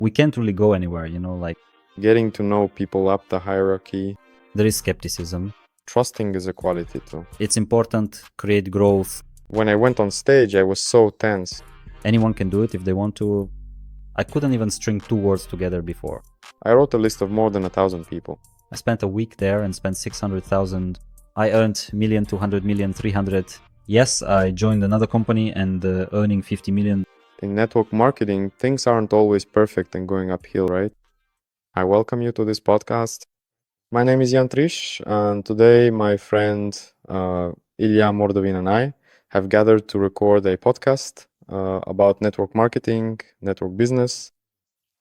we can't really go anywhere, like Getting to know people up the hierarchy. there is skepticism. Trusting is a quality too. It's important, create growth. When I went on stage, I was so tense. Anyone can do it if they want to. I couldn't even string 2 words together before. I wrote a list of more than 1,000 people. I spent a week there and spent 600,000. I earned million, 200 million, 300. Yes, I joined another company and earning 50 million. In network marketing, things aren't always perfect and going uphill, right? I welcome you to this podcast. My name is Trish, and today my friend Ilya Mordovin and I have gathered to record a podcast about network marketing, network business.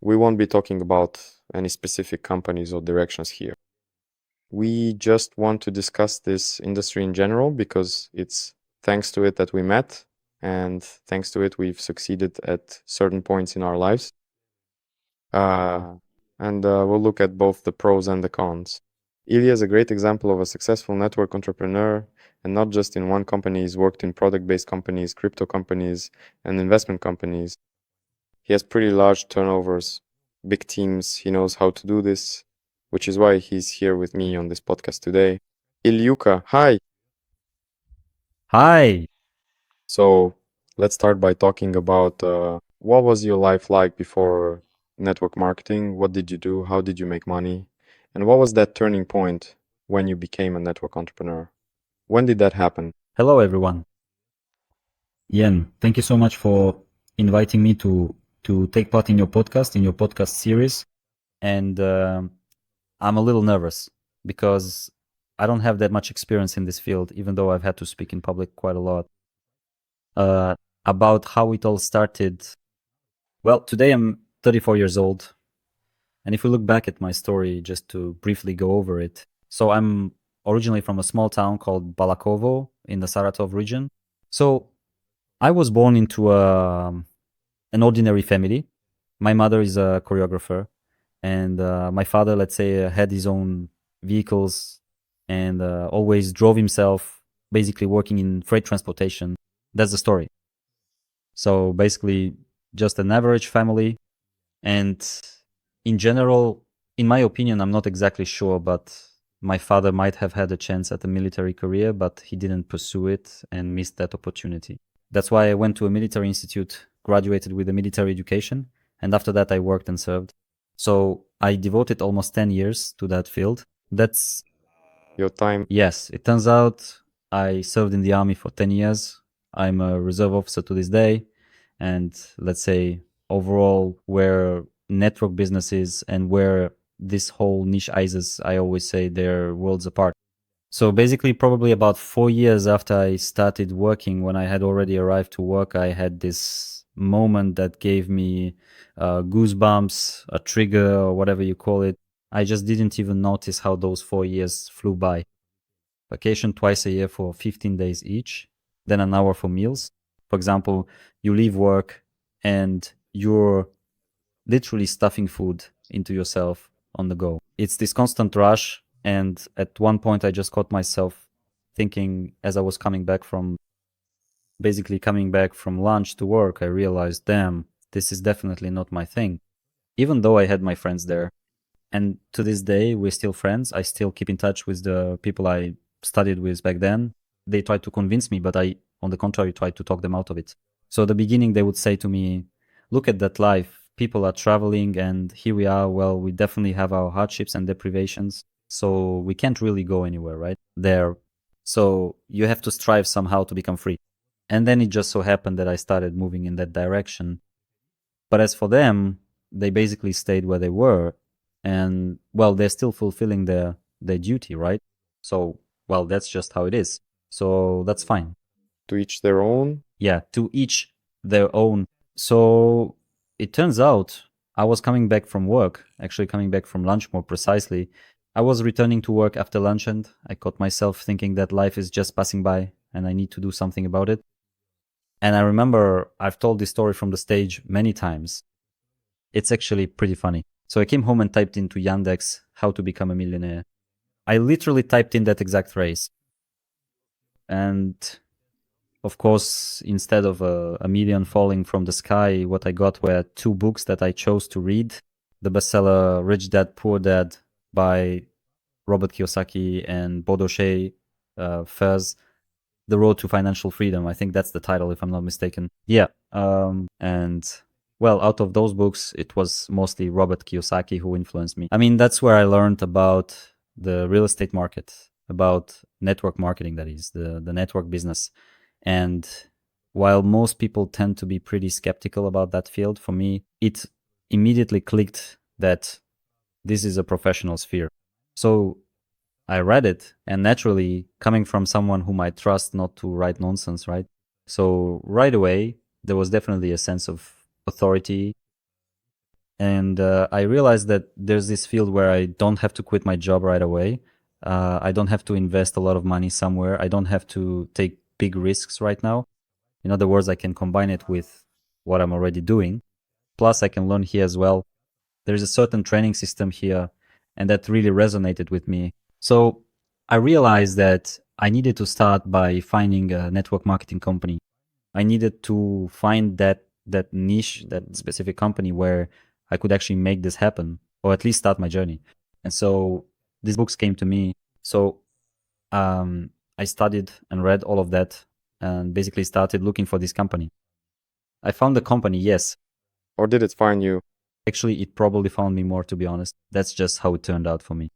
We won't be talking about any specific companies or directions here. We just want to discuss this industry in general because it's thanks to it that we met, and thanks to it we've succeeded at certain points in our lives. And we'll look at both the pros and the cons. Ilya is a great example of a successful network entrepreneur, and not just in one company. He's worked in product-based companies, crypto companies, and investment companies. He has pretty large turnovers, big teams. He knows how to do this, which is why he's here with me on this podcast today. Ilyuka, hi! Hi! So let's start by talking about what was your life like before network marketing? What did you do? How did you make money? And what was that turning point when you became a network entrepreneur? When did that happen? Hello, everyone. Yen, thank you so much for inviting me to take part in your podcast series. And I'm a little nervous because I don't have that much experience in this field, even though I've had to speak in public quite a lot. About how it all started. Well, today I'm 34 years old. And if we look back at my story, just to briefly go over it. So I'm originally from a small town called Balakovo in the Saratov region. So I was born into an ordinary family. My mother is a choreographer, and my father, let's say, had his own vehicles and always drove himself, basically working in freight transportation. That's the story. So basically, just an average family. And in general, in my opinion, I'm not exactly sure, but my father might have had a chance at a military career, but he didn't pursue it and missed that opportunity. That's why I went to a military institute, graduated with a military education, and after that I worked and served. So I devoted almost 10 years to that field. That's your time. Yes, it turns out I served in the army for 10 years. I'm a reserve officer to this day. And let's say overall where network business is and where this whole niche ISIS, I always say they're worlds apart. So basically probably about 4 years after I started working, when I had already arrived to work, I had this moment that gave me goosebumps, a trigger or whatever you call it. I just didn't even notice how those 4 years flew by. Vacation twice a year for 15 days each, then an hour for meals. For example, you leave work and you're literally stuffing food into yourself on the go. It's this constant rush. And at one point I just caught myself thinking, as I was coming back from lunch to work, I realized, damn, this is definitely not my thing. Even though I had my friends there. And to this day, we're still friends. I still keep in touch with the people I studied with back then. They tried to convince me, but I, on the contrary, tried to talk them out of it. So at the beginning, they would say to me, look at that life. People are traveling and here we are. Well, we definitely have our hardships and deprivations. So we can't really go anywhere, right? There. So you have to strive somehow to become free. And then it just so happened that I started moving in that direction. But as for them, they basically stayed where they were. And well, they're still fulfilling their duty, right? So, well, that's just how it is. So that's fine. To each their own? Yeah, to each their own. So it turns out I was coming back from work, actually coming back from lunch more precisely. I was returning to work after lunch and I caught myself thinking that life is just passing by and I need to do something about it. And I remember I've told this story from the stage many times. It's actually pretty funny. So I came home and typed into Yandex how to become a millionaire. I literally typed in that exact phrase. And Of course, instead of a million falling from the sky, what I got were 2 books that I chose to read. The bestseller Rich Dad, Poor Dad by Robert Kiyosaki and Bodo Shea Fers, The Road to Financial Freedom. I think that's the title, if I'm not mistaken. Yeah. And well, out of those books, it was mostly Robert Kiyosaki who influenced me. I mean, that's where I learned about the real estate market, about network marketing, that is, the network business. And while most people tend to be pretty skeptical about that field, for me, it immediately clicked that this is a professional sphere. So I read it, and naturally, coming from someone whom I trust not to write nonsense, right? So right away, there was definitely a sense of authority. And I realized that there's this field where I don't have to quit my job right away. I don't have to invest a lot of money somewhere. I don't have to take big risks right now. In other words, I can combine it with what I'm already doing. Plus, I can learn here as well. There's a certain training system here, and that really resonated with me. So I realized that I needed to start by finding a network marketing company. I needed to find that niche, that specific company where I could actually make this happen, or at least start my journey. And so these books came to me. So I studied and read all of that, and basically started looking for this company. I found the company, yes. Or did it find you? Actually, it probably found me more, to be honest. That's just how it turned out for me.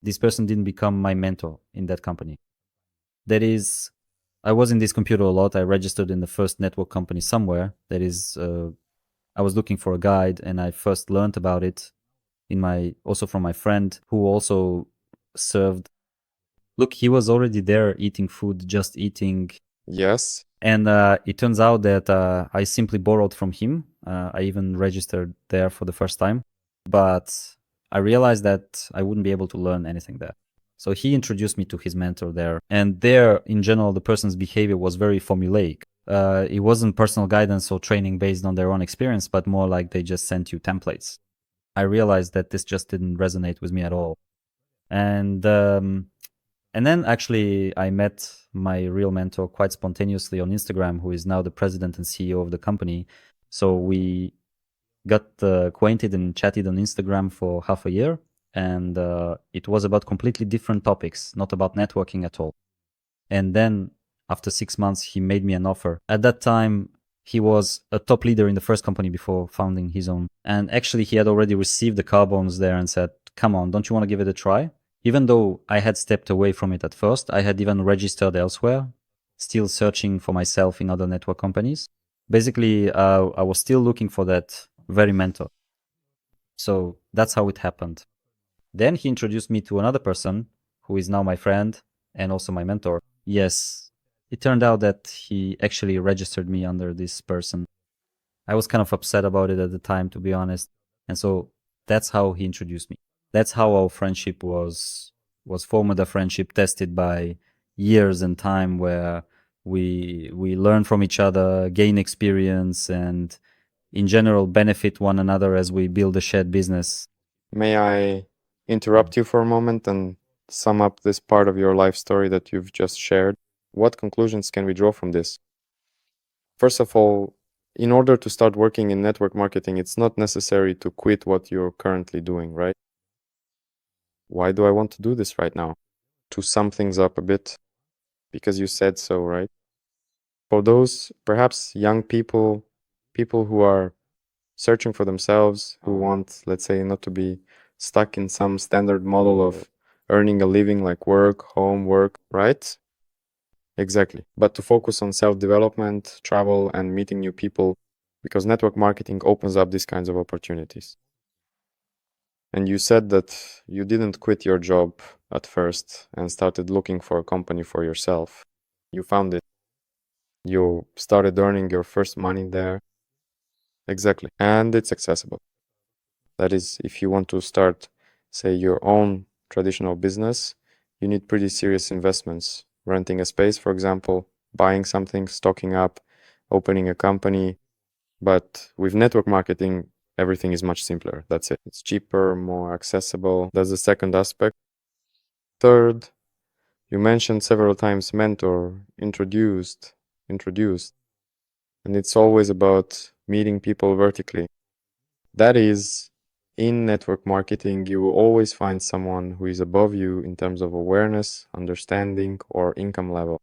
This person didn't become my mentor in that company. That is, I was in this computer a lot. I registered in the first network company somewhere. That is, I was looking for a guide, and I first learned about it also from my friend who also served. Look, he was already there eating food, just eating. Yes. And it turns out that I simply borrowed from him. I even registered there for the first time, but I realized that I wouldn't be able to learn anything there. So he introduced me to his mentor there. And there, in general, the person's behavior was very formulaic. It wasn't personal guidance or training based on their own experience, but more like they just sent you templates. I realized that this just didn't resonate with me at all. And then actually, I met my real mentor quite spontaneously on Instagram, who is now the president and CEO of the company. So we got acquainted and chatted on Instagram for half a year. And it was about completely different topics, not about networking at all. And then after 6 months, he made me an offer. At that time, he was a top leader in the first company before founding his own. And actually, he had already received the car bonus there and said, come on, don't you want to give it a try? Even though I had stepped away from it at first, I had even registered elsewhere, still searching for myself in other network companies. Basically, I was still looking for that very mentor. So that's how it happened. Then he introduced me to another person who is now my friend and also my mentor. Yes, it turned out that he actually registered me under this person. I was kind of upset about it at the time, to be honest. And so that's how he introduced me. That's how our friendship was formed, a friendship tested by years and time, where we learn from each other, gain experience, and in general benefit one another as we build a shared business. May I interrupt you for a moment and sum up this part of your life story that you've just shared? What conclusions can we draw from this? First of all, in order to start working in network marketing, it's not necessary to quit what you're currently doing, right? Why do I want to do this right now? To sum things up a bit, because you said so, right? For those perhaps young people who are searching for themselves, who want, let's say, not to be stuck in some standard model of earning a living like work, home, work, right? Exactly. But to focus on self-development, travel, and meeting new people, because network marketing opens up these kinds of opportunities. And you said that you didn't quit your job at first and started looking for a company for yourself. You found it. You started earning your first money there. Exactly. And it's accessible. That is, if you want to start, say, your own traditional business, you need pretty serious investments. Renting a space, for example, buying something, stocking up, opening a company. But with network marketing, everything is much simpler. That's it. It's cheaper, more accessible. That's the second aspect. Third, You mentioned several times mentor, introduced, and it's always about meeting people vertically. That is, in network marketing, you will always find someone who is above you in terms of awareness, understanding, or income level.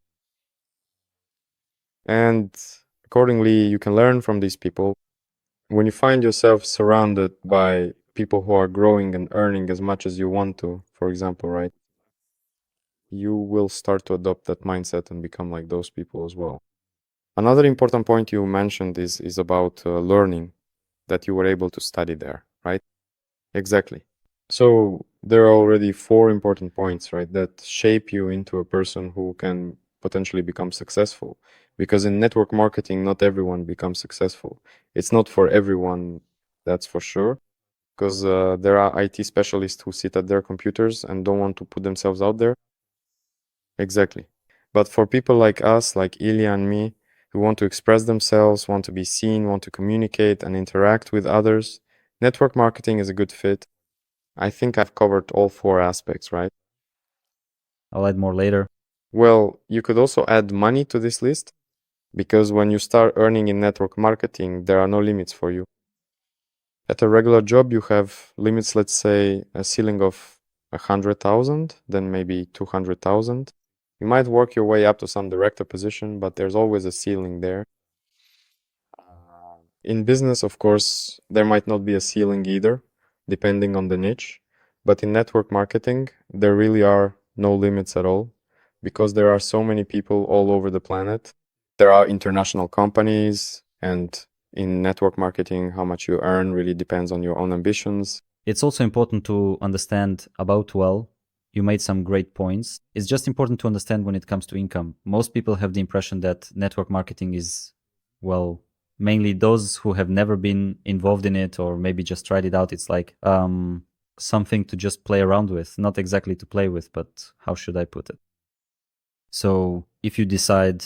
And accordingly, you can learn from these people. When you find yourself surrounded by people who are growing and earning as much as you want to, for example, right, you will start to adopt that mindset and become like those people as well. Another important point you mentioned is about learning, that you were able to study there, right? Exactly. So there are already four important points, right, that shape you into a person who can potentially become successful. Because in network marketing, not everyone becomes successful. It's not for everyone, that's for sure. Because there are IT specialists who sit at their computers and don't want to put themselves out there. Exactly. But for people like us, like Ilya and me, who want to express themselves, want to be seen, want to communicate and interact with others, network marketing is a good fit. I think I've covered all four aspects, right? I'll add more later. Well, you could also add money to this list, because when you start earning in network marketing, there are no limits for you. At a regular job, you have limits, let's say a ceiling of 100,000, then maybe 200,000. You might work your way up to some director position, but there's always a ceiling there. In business, of course, there might not be a ceiling either, depending on the niche. But in network marketing, there really are no limits at all, because there are so many people all over the planet. There are international companies, and in network marketing, how much you earn really depends on your own ambitions. It's also important to understand about you made some great points. It's just important to understand when it comes to income. Most people have the impression that network marketing is, well, mainly those who have never been involved in it or maybe just tried it out. It's like something to just play around with, not exactly to play with, but how should I put it? So if you decide,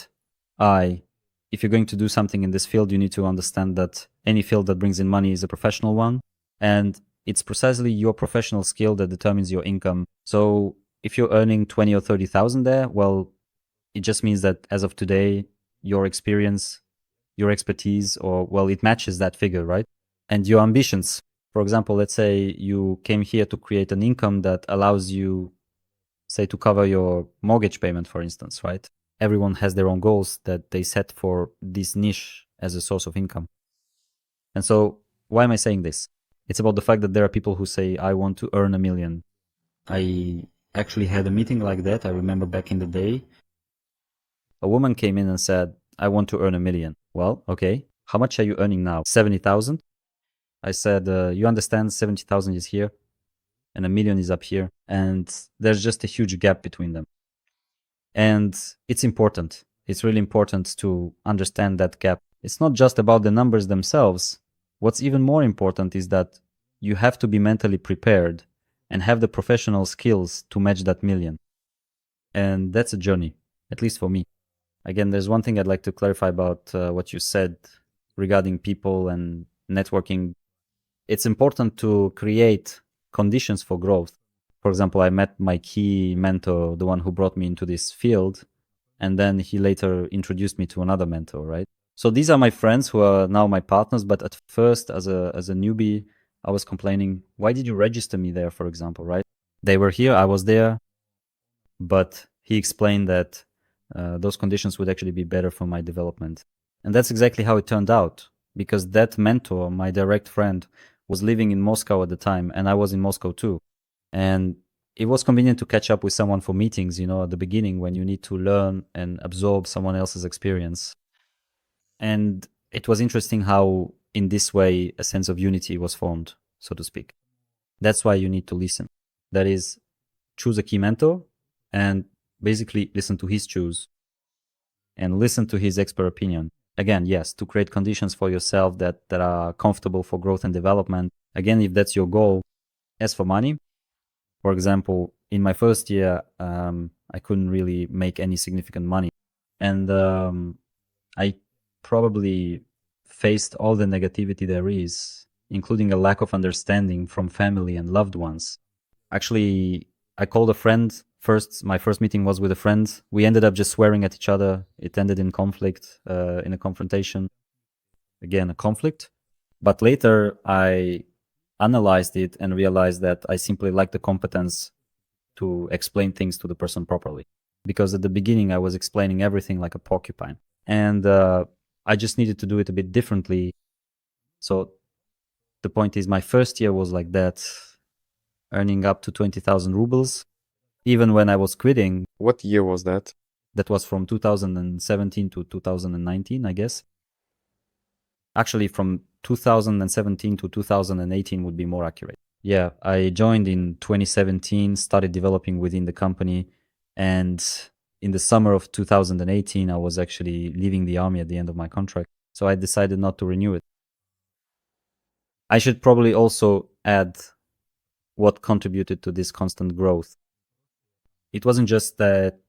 if you're going to do something in this field, you need to understand that any field that brings in money is a professional one. And it's precisely your professional skill that determines your income. So if you're earning 20 or 30,000 there, well, it just means that as of today, your experience, your expertise, or well, it matches that figure, right? And your ambitions. For example, let's say you came here to create an income that allows you, say, to cover your mortgage payment, for instance, right? Everyone has their own goals that they set for this niche as a source of income. And so, why am I saying this? It's about the fact that there are people who say, I want to earn 1 million. I actually had a meeting like that. I remember back in the day, a woman came in and said, I want to earn 1 million. Well, okay. How much are you earning now? 70,000? I said, you understand 70,000 is here and 1 million is up here. And there's just a huge gap between them. And it's important. It's really important to understand that gap. It's not just about the numbers themselves. What's even more important is that you have to be mentally prepared and have the professional skills to match that million. And that's a journey, at least for me. Again, there's one thing I'd like to clarify about what you said regarding people and networking. It's important to create conditions for growth. For example, I met my key mentor, the one who brought me into this field, and then he later introduced me to another mentor, right? So these are my friends who are now my partners, but at first, as a newbie, I was complaining, why did you register me there, for example, right? They were here, I was there, but he explained that those conditions would actually be better for my development. And that's exactly how it turned out, because that mentor, my direct friend, was living in Moscow at the time, and I was in Moscow too. And it was convenient to catch up with someone for meetings, at the beginning when you need to learn and absorb someone else's experience. And it was interesting how, in this way, a sense of unity was formed, so to speak. That's why you need to listen. That is, choose a key mentor and basically listen to his choose and listen to his expert opinion. Again, yes, to create conditions for yourself that are comfortable for growth and development. Again, if that's your goal. As for money, for example, in my first year, I couldn't really make any significant money. And I probably faced all the negativity there is, including a lack of understanding from family and loved ones. Actually, I called a friend My first meeting was with a friend. We ended up just swearing at each other. It ended in conflict, in a confrontation. Again, a conflict. But later I analyzed it and realized that I simply lacked the competence to explain things to the person properly. Because at the beginning I was explaining everything like a porcupine. And I just needed to do it a bit differently. So the point is, my first year was like that, earning up to 20,000 rubles. Even when I was quitting, What year was that? that was from 2017 to 2019, I guess. Actually, from 2017 to 2018 would be more accurate. Yeah, I joined in 2017, started developing within the company, and in the summer of 2018, I was actually leaving the army at the end of my contract. So I decided not to renew it. I should probably also add what contributed to this constant growth. It wasn't just that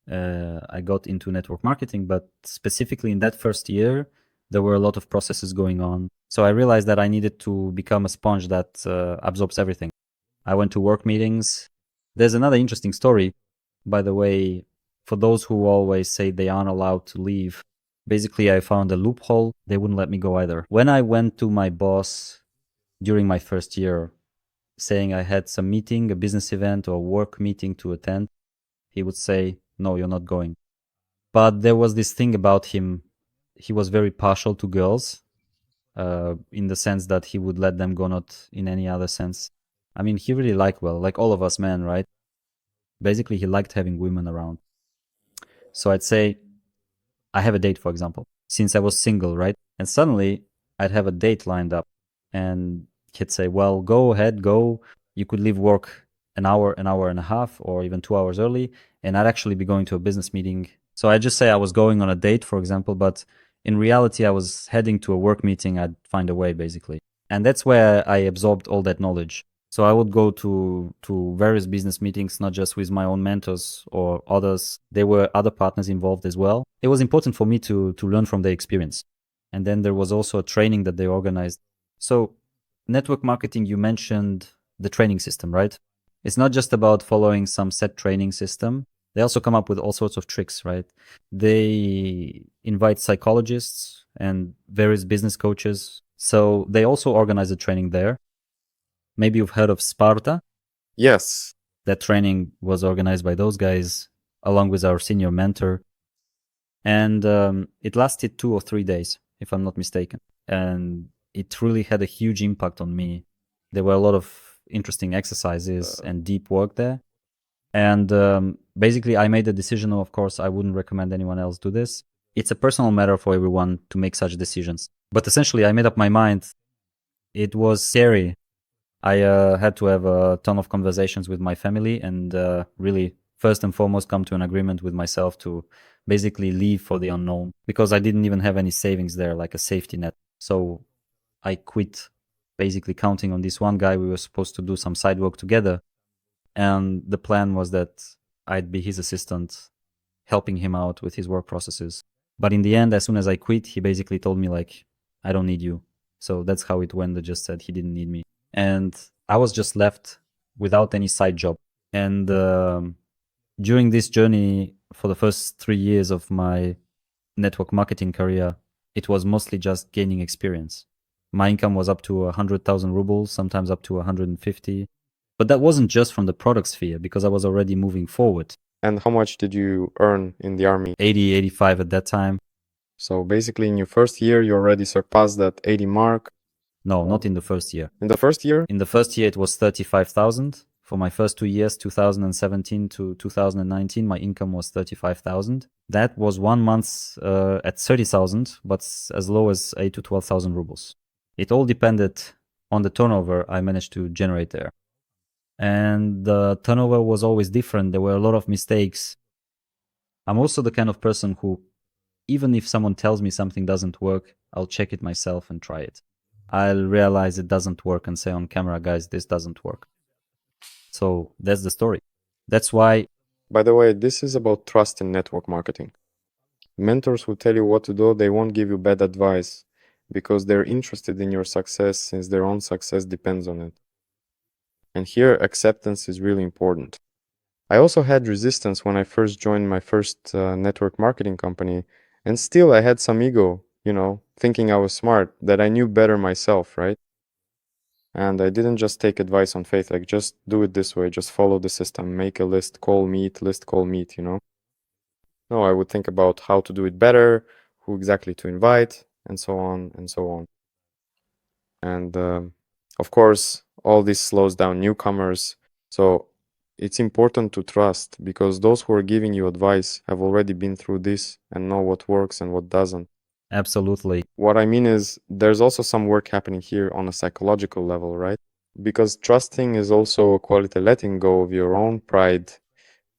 I got into network marketing, but specifically in that first year, there were a lot of processes going on. So I realized that I needed to become a sponge that absorbs everything. I went to work meetings. There's another interesting story, by the way, for those who always say they aren't allowed to leave. Basically, I found a loophole. They wouldn't let me go either. When I went to my boss during my first year, saying I had some meeting, a business event or work meeting to attend, he would say, "No, you're not going." But there was this thing about him. He was very partial to girls, in the sense that he would let them go, not in any other sense. I mean, he really liked, well, like all of us men, right? Basically, he liked having women around. So I'd say, I have a date, for example, since I was single, right? And suddenly I'd have a date lined up and he'd say, "Well, go ahead, go. You could leave work an hour and a half, or even 2 hours early." And I'd actually be going to a business meeting. So I'd just say I was going on a date, for example, but in reality, I was heading to a work meeting. I'd find a way, basically. And that's where I absorbed all that knowledge. So I would go to various business meetings, not just with my own mentors or others. There were other partners involved as well. It was important for me to learn from their experience. And then there was also a training that they organized. So network marketing, you mentioned the training system, right? It's not just about following some set training system. They also come up with all sorts of tricks, right? They invite psychologists and various business coaches. So they also organize a training there. Maybe you've heard of Sparta. Yes. That training was organized by those guys along with our senior mentor. And it lasted 2 or 3 days, if I'm not mistaken. And it really had a huge impact on me. There were a lot of interesting exercises and deep work there. And basically, I made the decision. Of course, I wouldn't recommend anyone else do this. It's a personal matter for everyone to make such decisions. But essentially, I made up my mind. It was scary. I had to have a ton of conversations with my family and really, first and foremost, come to an agreement with myself to basically leave for the unknown, because I didn't even have any savings there, like a safety net. So I quit, basically counting on this one guy. We were supposed to do some side work together. And the plan was that I'd be his assistant, helping him out with his work processes. But in the end, as soon as I quit, he basically told me, like, "I don't need you." So that's how it went. They just said he didn't need me. And I was just left without any side job. And during this journey, for the first 3 years of my network marketing career, it was mostly just gaining experience. My income was up to 100,000 rubles, sometimes up to 150. But that wasn't just from the product sphere, because I was already moving forward. And how much did you earn in the army? 80, 85 at that time. So basically, in your first year, you already surpassed that 80 mark. No, not in the first year. In the first year? In the first year, it was 35,000. For my first 2 years, 2017 to 2019, my income was 35,000. That was 1 month at 30,000, but as low as 8 to 12,000 rubles. It all depended on the turnover I managed to generate there. And the turnover was always different. There were a lot of mistakes. I'm also the kind of person who, even if someone tells me something doesn't work, I'll check it myself and try it. I'll realize it doesn't work and say on camera, "Guys, this doesn't work." So that's the story. That's why. By the way, this is about trust in network marketing. Mentors who tell you what to do, they won't give you bad advice because they're interested in your success, since their own success depends on it. And here, acceptance is really important. I also had resistance when I first joined my first network marketing company, and still I had some ego, thinking I was smart, that I knew better myself, right? And I didn't just take advice on faith, like just do it this way, just follow the system, make a list, call meet. No, I would think about how to do it better, who exactly to invite, and so on and so on. And of course, all this slows down newcomers. So it's important to trust, because those who are giving you advice have already been through this and know what works and what doesn't. Absolutely. What I mean is, there's also some work happening here on a psychological level, right? Because trusting is also a quality letting go of your own pride,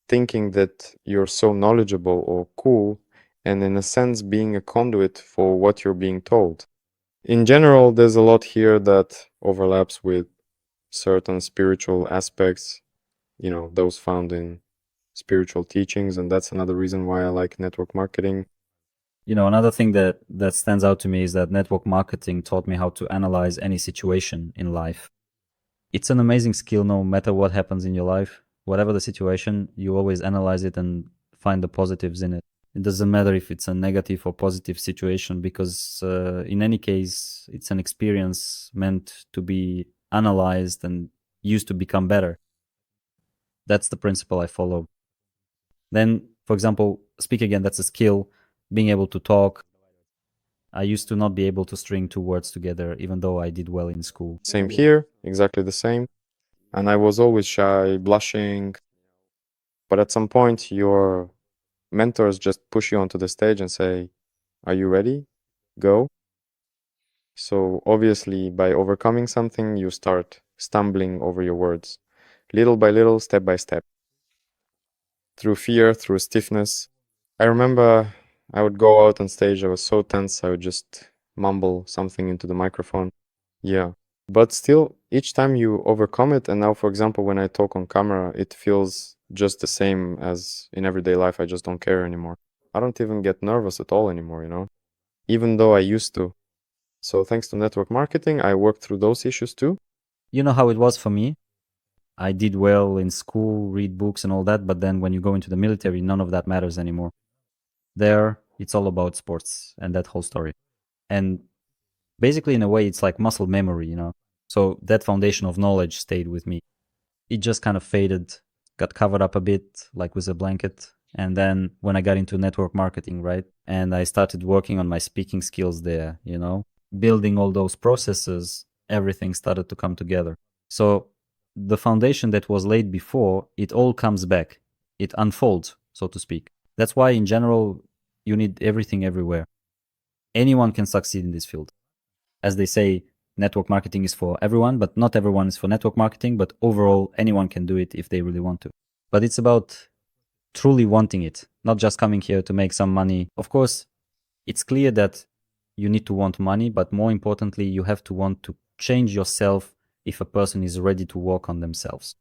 thinking that you're so knowledgeable or cool, and in a sense being a conduit for what you're being told. In general, there's a lot here that overlaps with certain spiritual aspects, those found in spiritual teachings, and that's another reason why I like network marketing. Another thing that stands out to me is that network marketing taught me how to analyze any situation in life. It's an amazing skill no matter what happens in your life. Whatever the situation, you always analyze it and find the positives in it. It doesn't matter if it's a negative or positive situation, because in any case, it's an experience meant to be analyzed and used to become better. That's the principle I follow. Then, for example, speak again, that's a skill, being able to talk. I used to not be able to string two words together, even though I did well in school. Same here, exactly the same. And I was always shy, blushing. But at some point, your mentors just push you onto the stage and say, "Are you ready? Go." So obviously, by overcoming something, you start stumbling over your words, little by little, step by step, through fear, through stiffness. I remember I would go out on stage, I was so tense, I would just mumble something into the microphone. Yeah. But still, each time you overcome it, and now, for example, when I talk on camera, it feels just the same as in everyday life. I just don't care anymore. I don't even get nervous at all anymore, even though I used to. So thanks to network marketing, I worked through those issues too. You know how it was for me? I did well in school, read books and all that, but then when you go into the military, none of that matters anymore. There, it's all about sports and that whole story. And basically, in a way, it's like muscle memory. So that foundation of knowledge stayed with me. It just kind of faded, got covered up a bit, like with a blanket. And then when I got into network marketing, right? And I started working on my speaking skills there, building all those processes, everything started to come together. So the foundation that was laid before, it all comes back. It unfolds, so to speak. That's why, in general, you need everything everywhere. Anyone can succeed in this field. As they say, network marketing is for everyone, but not everyone is for network marketing. But overall, anyone can do it if they really want to. But it's about truly wanting it, not just coming here to make some money. Of course, it's clear that you need to want money, but more importantly, you have to want to change yourself if a person is ready to work on themselves.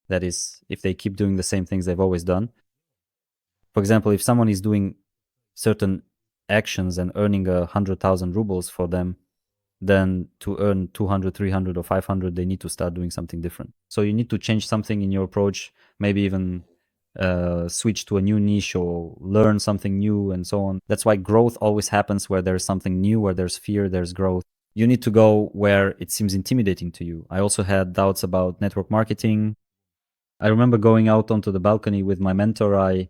That is, if they keep doing the same things they've always done. For example, if someone is doing certain actions and earning 100,000 rubles for them, then to earn 200, 300, or 500, they need to start doing something different. So you need to change something in your approach, maybe even switch to a new niche or learn something new and so on. That's why growth always happens where there's something new, where there's fear, there's growth. You need to go where it seems intimidating to you. I also had doubts about network marketing. I remember going out onto the balcony with my mentor. I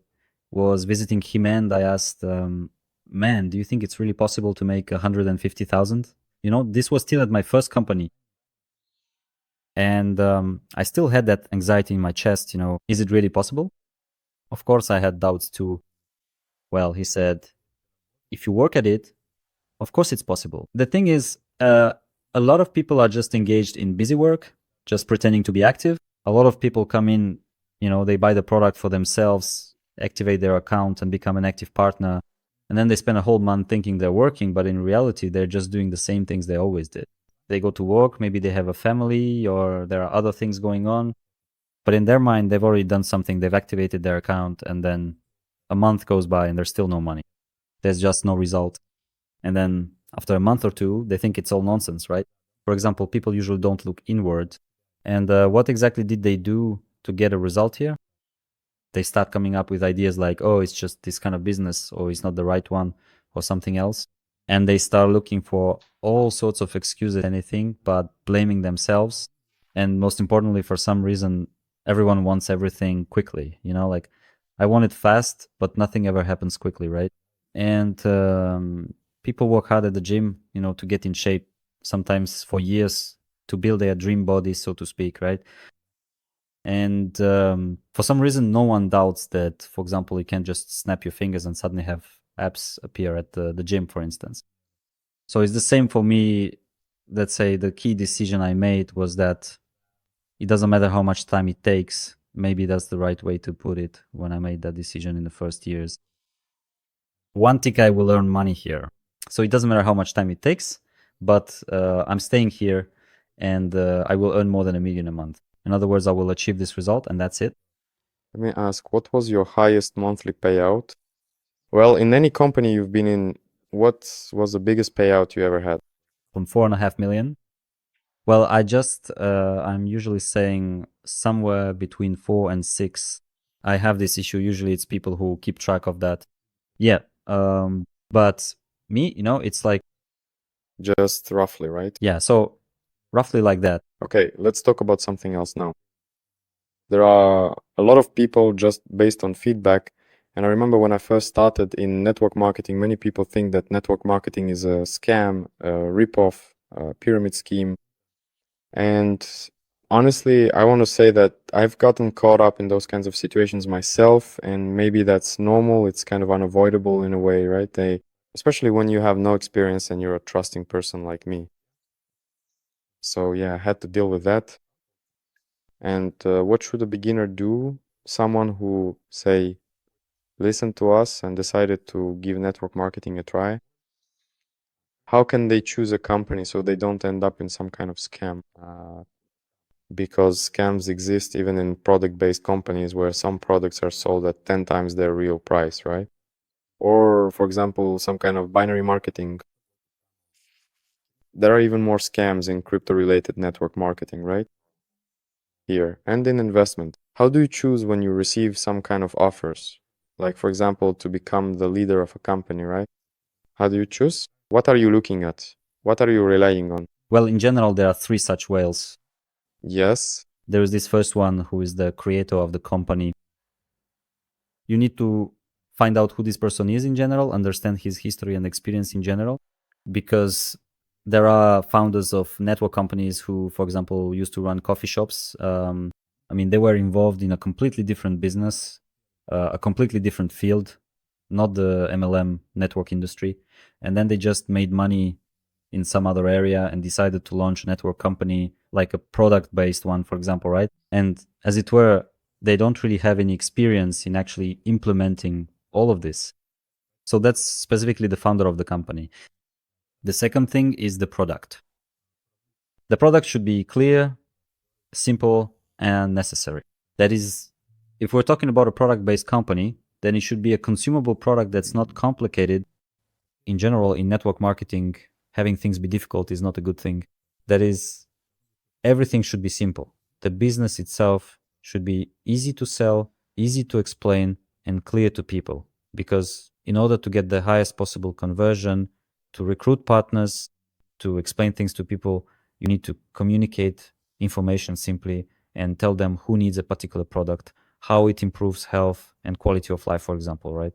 was visiting him and I asked, man, do you think it's really possible to make 150,000? This was still at my first company. And I still had that anxiety in my chest, is it really possible? Of course, I had doubts too. Well, he said, if you work at it, of course it's possible. The thing is, a lot of people are just engaged in busy work, just pretending to be active. A lot of people come in, they buy the product for themselves, activate their account and become an active partner. And then they spend a whole month thinking they're working, but in reality, they're just doing the same things they always did. They go to work, maybe they have a family or there are other things going on. But in their mind, they've already done something, they've activated their account, and then a month goes by and there's still no money. There's just no result. And then after a month or two, they think it's all nonsense, right? For example, people usually don't look inward. And what exactly did they do to get a result here? They start coming up with ideas like, oh, it's just this kind of business, or it's not the right one, or something else. And they start looking for all sorts of excuses, anything, but blaming themselves. And most importantly, for some reason, everyone wants everything quickly. Like, I want it fast, but nothing ever happens quickly, right? And people work hard at the gym, to get in shape, sometimes for years, to build their dream body, so to speak, right? And for some reason, no one doubts that, for example, you can't just snap your fingers and suddenly have abs appear at the gym, for instance. So it's the same for me. Let's say the key decision I made was that it doesn't matter how much time it takes. Maybe that's the right way to put it when I made that decision in the first years. One thing, I will earn money here. So it doesn't matter how much time it takes, but I'm staying here and I will earn more than $1 million a month. In other words, I will achieve this result and that's it. Let me ask, what was your highest monthly payout? Well, in any company you've been in, what was the biggest payout you ever had? From 4.5 million. Well, I'm usually saying somewhere between 4 and 6. I have this issue. Usually it's people who keep track of that. Yeah. But me, it's like, Just roughly, right? yeah. So roughly like that. Okay, let's talk about something else now. There are a lot of people just based on feedback. And I remember when I first started in network marketing, many people think that network marketing is a scam, a ripoff, a pyramid scheme. And honestly, I want to say that I've gotten caught up in those kinds of situations myself, and maybe that's normal. It's kind of unavoidable in a way, right? Especially when you have no experience and you're a trusting person like me. So yeah, I had to deal with that. And what should a beginner do? Someone who, say, listened to us and decided to give network marketing a try. How can they choose a company so they don't end up in some kind of scam? Because scams exist even in product-based companies where some products are sold at 10 times their real price, right? Or, for example, some kind of binary marketing. There are even more scams in crypto-related network marketing, right? Here, and in investment. How do you choose when you receive some kind of offers? Like, for example, to become the leader of a company, right? How do you choose? What are you looking at? What are you relying on? Well, in general, there are 3 such whales. Yes. There is this first one who is the creator of the company. You need to find out who this person is in general, understand his history and experience in general, because there are founders of network companies who, for example, used to run coffee shops. They were involved in a completely different business, a completely different field, not the MLM network industry. And then they just made money in some other area and decided to launch a network company, like a product based one, for example, right? And as it were, they don't really have any experience in actually implementing all of this. So that's specifically the founder of the company. The second thing is the product. The product should be clear, simple, and necessary. That is, if we're talking about a product based company, then it should be a consumable product that's not complicated. In general, in network marketing, having things be difficult is not a good thing. That is, everything should be simple. The business itself should be easy to sell, easy to explain, and clear to people. Because in order to get the highest possible conversion, to recruit partners, to explain things to people, you need to communicate information simply and tell them who needs a particular product, how it improves health and quality of life, for example, right?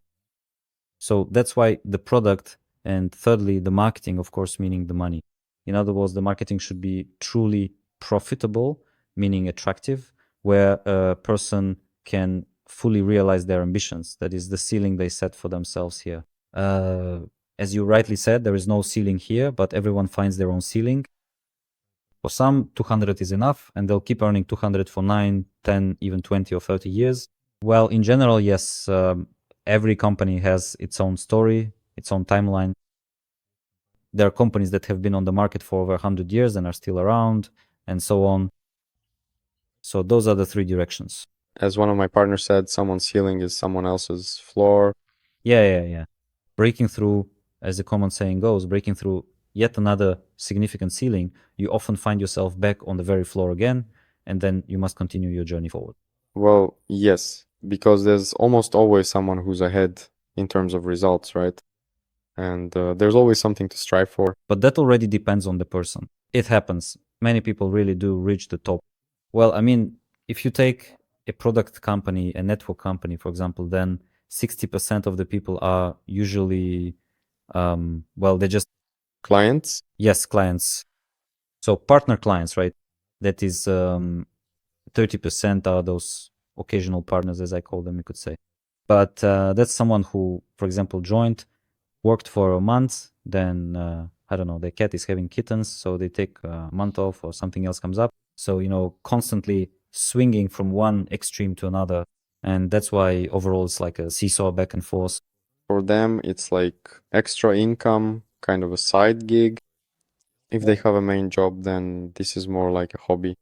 So that's why the product, and thirdly, the marketing, of course, meaning the money. In other words, the marketing should be truly profitable, meaning attractive, where a person can fully realize their ambitions. That is the ceiling they set for themselves here. As you rightly said, there is no ceiling here, but everyone finds their own ceiling. For some, 200 is enough, and they'll keep earning 200 for 9, 10, even 20 or 30 years. Well, in general, yes, every company has its own story, its own timeline. There are companies that have been on the market for over 100 years and are still around, and so on. So those are the 3 directions. As one of my partners said, someone's ceiling is someone else's floor. Yeah. Breaking through, as the common saying goes, breaking through yet another significant ceiling, you often find yourself back on the very floor again, and then you must continue your journey forward. Well, yes, because there's almost always someone who's ahead in terms of results, right? And there's always something to strive for. But that already depends on the person. It happens. Many people really do reach the top. Well, I mean, if you take a product company, a network company, for example, then 60% of the people are usually, well, they're just, Clients, yes, clients. So partner clients, right? That is 30% are those occasional partners, as I call them, you could say. But that's someone who, for example, joined, worked for a month, then I don't know, the cat is having kittens, so they take a month off or something else comes up. So, you know, constantly swinging from one extreme to another. And that's why overall it's like a seesaw back and forth. for them, it's like extra income, kind of a side gig. If they have a main job, then this is more like a hobby.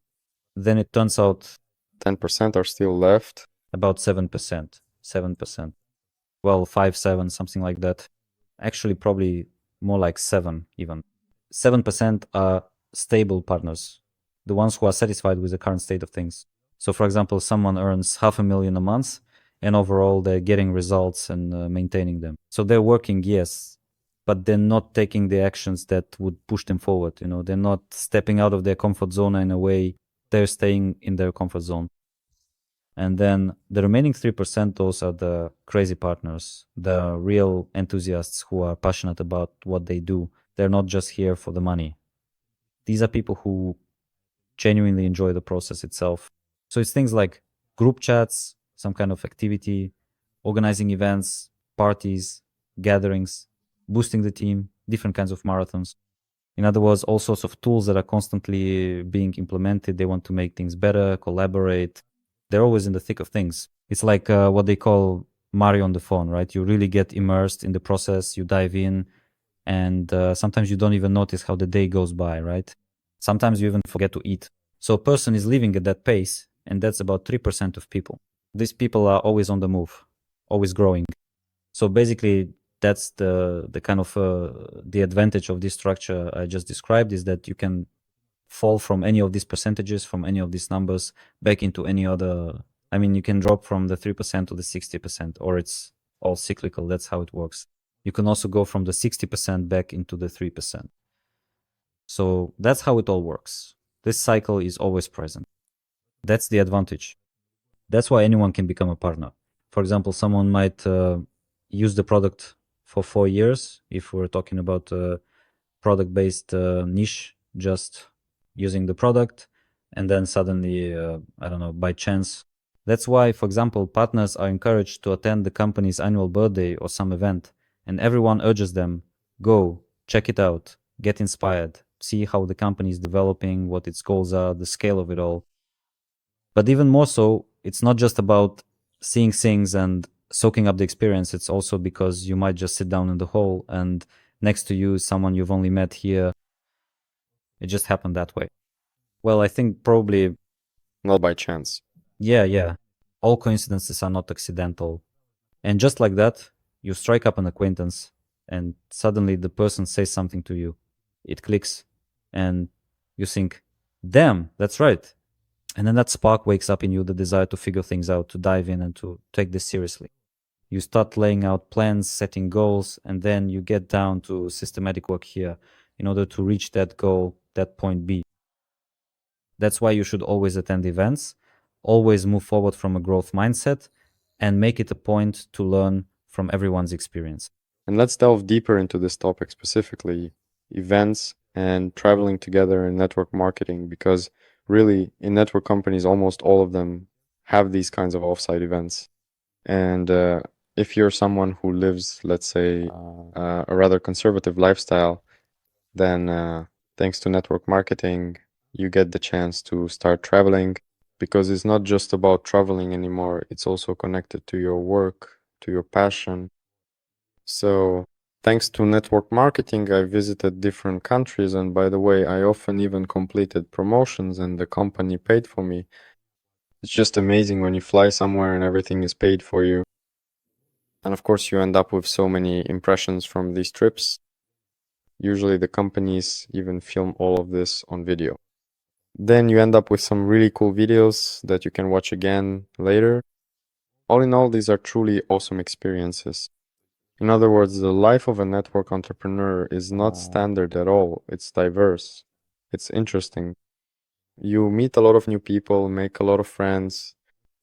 Then it turns out 10% are still left. about 7%. 7%. Well, 5, 7, something like that. Actually, probably more like 7 even. 7% are stable partners, the ones who are satisfied with the current state of things. So, for example, someone earns $500,000 a month, and overall they're getting results and maintaining them. So they're working, yes, but they're not taking the actions that would push them forward. You know, they're not stepping out of their comfort zone in a way. They're staying in their comfort zone. And then the remaining 3%, those are the crazy partners, the real enthusiasts who are passionate about what they do. They're not just here for the money. These are people who genuinely enjoy the process itself. So it's things like group chats, some kind of activity, organizing events, parties, gatherings, boosting the team, different kinds of marathons. In other words, all sorts of tools that are constantly being implemented. They want to make things better, collaborate. They're always in the thick of things. It's like what they call Mario on the phone, right? You really get immersed in the process, you dive in, and sometimes you don't even notice how the day goes by, right? Sometimes you even forget to eat. So a person is living at that pace, and that's about 3% of people. These people are always on the move, always growing. So basically, that's the kind of the advantage of this structure I just described, is that you can fall from any of these percentages, from any of these numbers back into any other. I mean, you can drop from the 3% to the 60%, or it's all cyclical. That's how it works. You can also go from the 60% back into the 3%. So that's how it all works. This cycle is always present. That's the advantage. That's why anyone can become a partner. For example, someone might use the product for 4 years, if we're talking about a product based niche, just using the product, and then suddenly, I don't know, by chance. That's why, for example, partners are encouraged to attend the company's annual birthday or some event, and everyone urges them, go, check it out, get inspired, see how the company is developing, what its goals are, the scale of it all. But even more so, it's not just about seeing things and soaking up the experience. It's also because you might just sit down in the hall and next to you is someone you've only met here. It just happened that way. Well, I think probably, Not by chance. yeah. All coincidences are not accidental. And just like that, you strike up an acquaintance and suddenly the person says something to you. It clicks and you think, damn, that's right. And then that spark wakes up in you the desire to figure things out, to dive in and to take this seriously. You start laying out plans, setting goals, and then you get down to systematic work here in order to reach that goal, that point B. That's why you should always attend events, always move forward from a growth mindset, and make it a point to learn from everyone's experience. And let's delve deeper into this topic specifically, events and traveling together in network marketing, because really in network companies, almost all of them have these kinds of offsite events. And if you're someone who lives, let's say, a rather conservative lifestyle, then thanks to network marketing, you get the chance to start traveling, because it's not just about traveling anymore, it's also connected to your work, to your passion. So, thanks to network marketing, I visited different countries, and by the way, I often even completed promotions and the company paid for me. It's just amazing when you fly somewhere and everything is paid for you. And of course, you end up with so many impressions from these trips. Usually, the companies even film all of this on video. Then you end up with some really cool videos that you can watch again later. All in all, these are truly awesome experiences. In other words, the life of a network entrepreneur is not standard at all. It's diverse. It's interesting. You meet a lot of new people, make a lot of friends.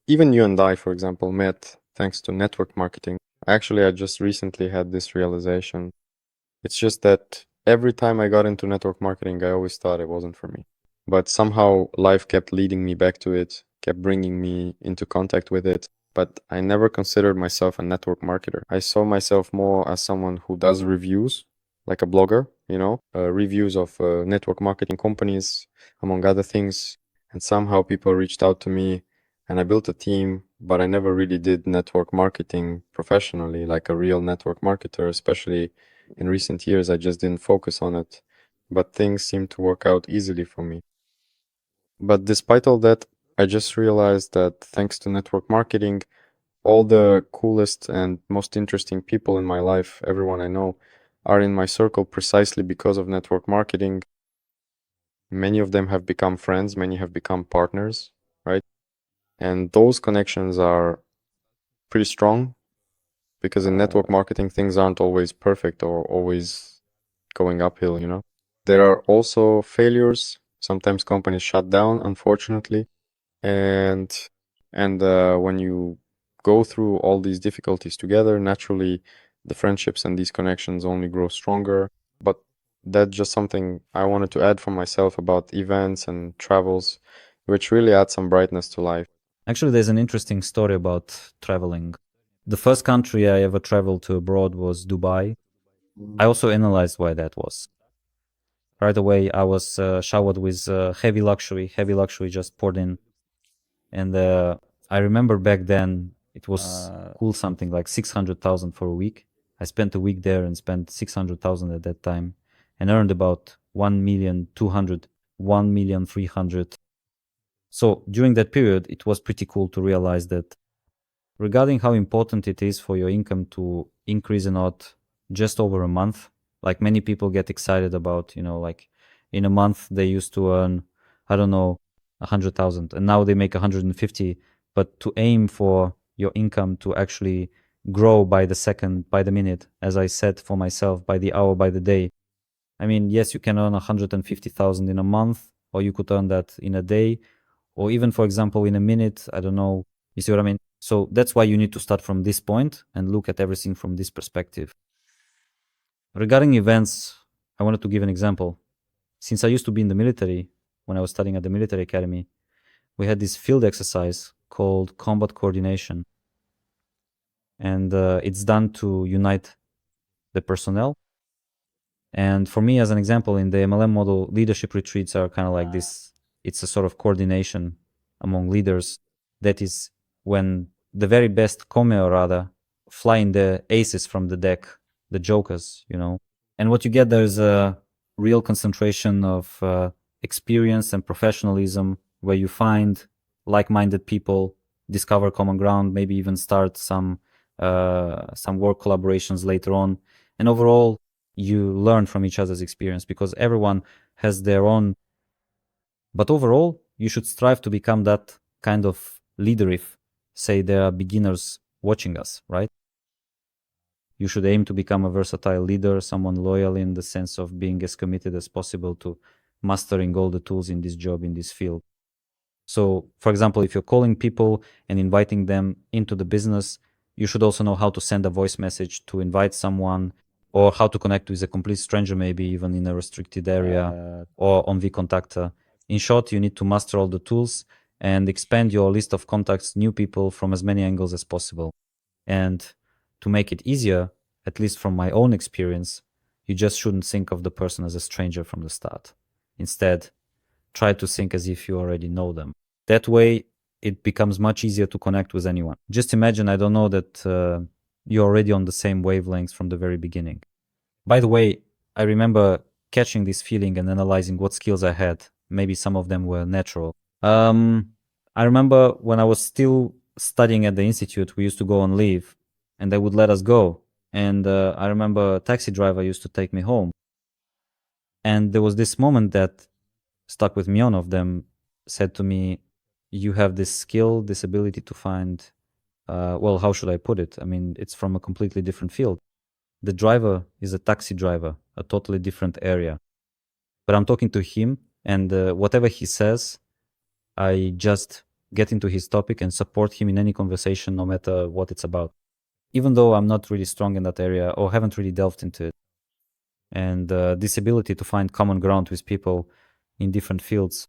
Even you and I, for example, met thanks to network marketing. Actually, I just recently had this realization. It's just that every time I got into network marketing, I always thought it wasn't for me. But somehow life kept leading me back to it, kept bringing me into contact with it. But I never considered myself a network marketer. I saw myself more as someone who does reviews, like a blogger, reviews of network marketing companies, among other things. And somehow people reached out to me and I built a team, but I never really did network marketing professionally, like a real network marketer, especially in recent years. I just didn't focus on it, but things seemed to work out easily for me. But despite all that, I just realized that thanks to network marketing, all the coolest and most interesting people in my life, everyone I know, are in my circle precisely because of network marketing. Many of them have become friends, many have become partners, right? And those connections are pretty strong because in network marketing, things aren't always perfect or always going uphill. There are also failures. Sometimes companies shut down, unfortunately. And when you go through all these difficulties together, naturally the friendships and these connections only grow stronger. But that's just something I wanted to add for myself about events and travels, which really add some brightness to life. Actually, there's an interesting story about traveling. The first country I ever traveled to abroad was Dubai. I also analyzed why that was. Right away, I was showered with heavy luxury just poured in. And I remember back then it was cool, something like 600,000 for a week. I spent a week there and spent 600,000 at that time and earned about 1,200,000, 1,300,000. So during that period, it was pretty cool to realize that regarding how important it is for your income to increase or not just over a month, like many people get excited about, like in a month they used to earn, I don't know, 100,000 and now they make 150. But to aim for your income to actually grow by the second, by the minute, as I said for myself, by the hour, by the day. I mean, yes, you can earn 150,000 in a month, or you could earn that in a day, or even, for example, in a minute. I don't know. You see what I mean? So that's why you need to start from this point and look at everything from this perspective. Regarding events, I wanted to give an example. Since I used to be in the military, when I was studying at the military academy, we had this field exercise called combat coordination. And it's done to unite the personnel. And for me, as an example, in the MLM model, leadership retreats are kind of like this. It's a sort of coordination among leaders. That is when the very best come, or rather, flying the aces from the deck, the jokers. And what you get there is a real concentration of experience and professionalism, where you find like-minded people, discover common ground, maybe even start some work collaborations later on. And overall, you learn from each other's experience because everyone has their own. But overall, you should strive to become that kind of leader if, say, there are beginners watching us, right? You should aim to become a versatile leader, someone loyal in the sense of being as committed as possible to mastering all the tools in this job, in this field. So, for example, if you're calling people and inviting them into the business, you should also know how to send a voice message to invite someone, or how to connect with a complete stranger, maybe even in a restricted area or on vKontakte. In short, you need to master all the tools and expand your list of contacts, new people from as many angles as possible. And to make it easier, at least from my own experience, you just shouldn't think of the person as a stranger from the start. Instead, try to think as if you already know them. That way, it becomes much easier to connect with anyone. Just imagine, I don't know, that you're already on the same wavelengths from the very beginning. By the way, I remember catching this feeling and analyzing what skills I had. Maybe some of them were natural. I remember when I was still studying at the institute, we used to go on leave and they would let us go. And I remember a taxi driver used to take me home. And there was this moment that stuck with me. One of them said to me, "You have this skill, this ability to find well, how should I put it? I mean, it's from a completely different field. The driver is a taxi driver, a totally different area. But I'm talking to him, and whatever he says, I just get into his topic and support him in any conversation, no matter what it's about. Even though I'm not really strong in that area or haven't really delved into it. And this ability to find common ground with people in different fields,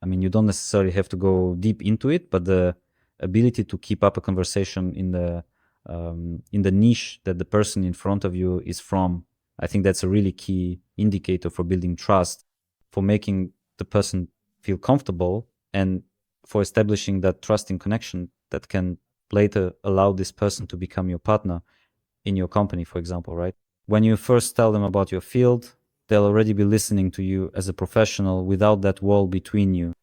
I mean, you don't necessarily have to go deep into it, but the ability to keep up a conversation in the niche that the person in front of you is from, I think that's a really key indicator for building trust, for making the person feel comfortable, and for establishing that trusting connection that can later allow this person to become your partner in your company, for example, right? When you first tell them about your field, they'll already be listening to you as a professional without that wall between you,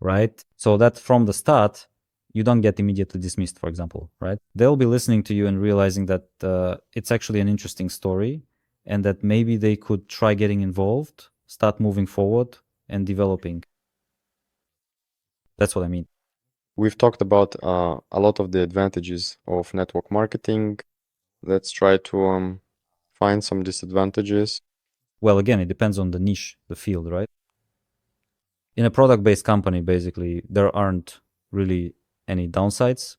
right? So that from the start, you don't get immediately dismissed, for example, right? They'll be listening to you and realizing that it's actually an interesting story and that maybe they could try getting involved, start moving forward and developing. That's what I mean. We've talked about a lot of the advantages of network marketing. Let's try to find some disadvantages. Well, again, it depends on the niche, the field, right? In a product-based company, basically, there aren't really any downsides.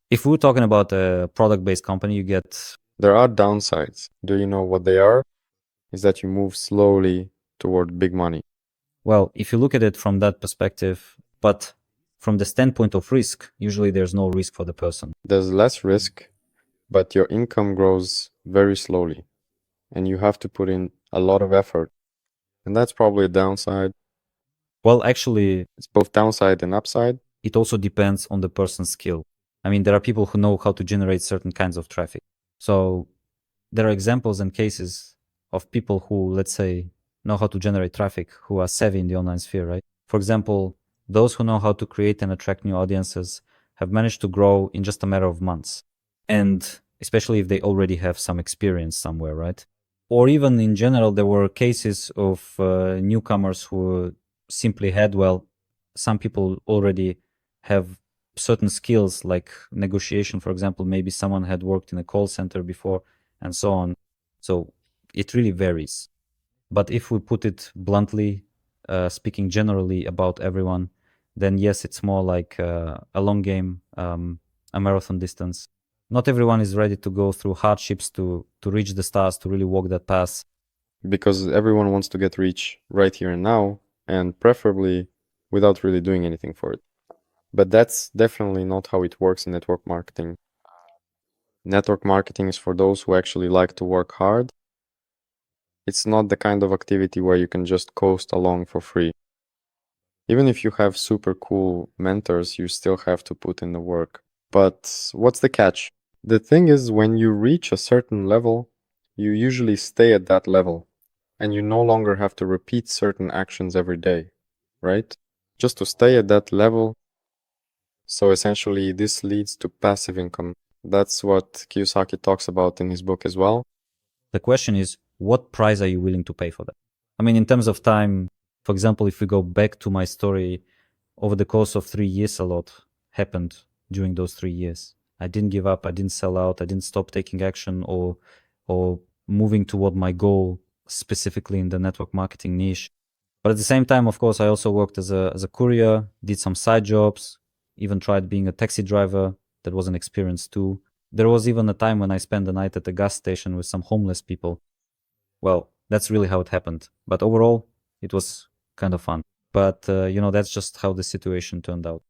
If we're talking about a product-based company, you get... There are downsides. Do you know what they are? Is that you move slowly toward big money. Well, if you look at it from that perspective, but from the standpoint of risk, usually there's no risk for the person. There's less risk, but your income grows very slowly, and you have to put in a lot of effort. And that's probably a downside. Well, actually, It's both downside and upside. it also depends on the person's skill. I mean, there are people who know how to generate certain kinds of traffic. So there are examples and cases of people who, let's say, know how to generate traffic, who are savvy in the online sphere, right? For example, those who know how to create and attract new audiences have managed to grow in just a matter of months. And especially if they already have some experience somewhere, right? Or even in general, there were cases of newcomers who simply had, well, some people already have certain skills like negotiation, for example. Maybe someone had worked in a call center before and so on. So it really varies. But if we put it bluntly, speaking generally about everyone, then yes, it's more like a long game, a marathon distance. Not everyone is ready to go through hardships to reach the stars, to really walk that path. Because everyone wants to get rich right here and now, and preferably without really doing anything for it. But that's definitely not how it works in network marketing. Network marketing is for those who actually like to work hard. It's not the kind of activity where you can just coast along for free. Even if you have super cool mentors, you still have to put in the work. But what's the catch? The thing is, when you reach a certain level, you usually stay at that level, and you no longer have to repeat certain actions every day, right? Just to stay at that level. So essentially, this leads to passive income. That's what Kiyosaki talks about in his book as well. The question is, what price are you willing to pay for that? I mean, in terms of time, for example, if we go back to my story, over the course of 3 years, a lot happened during those 3 years. I didn't give up. I didn't sell out. I didn't stop taking action or moving toward my goal, specifically in the network marketing niche. But at the same time, of course, I also worked as a courier, did some side jobs, even tried being a taxi driver. That was an experience too. There was even a time when I spent the night at a gas station with some homeless people. Well, that's really how it happened. But overall, it was kind of fun. But, that's just how the situation turned out.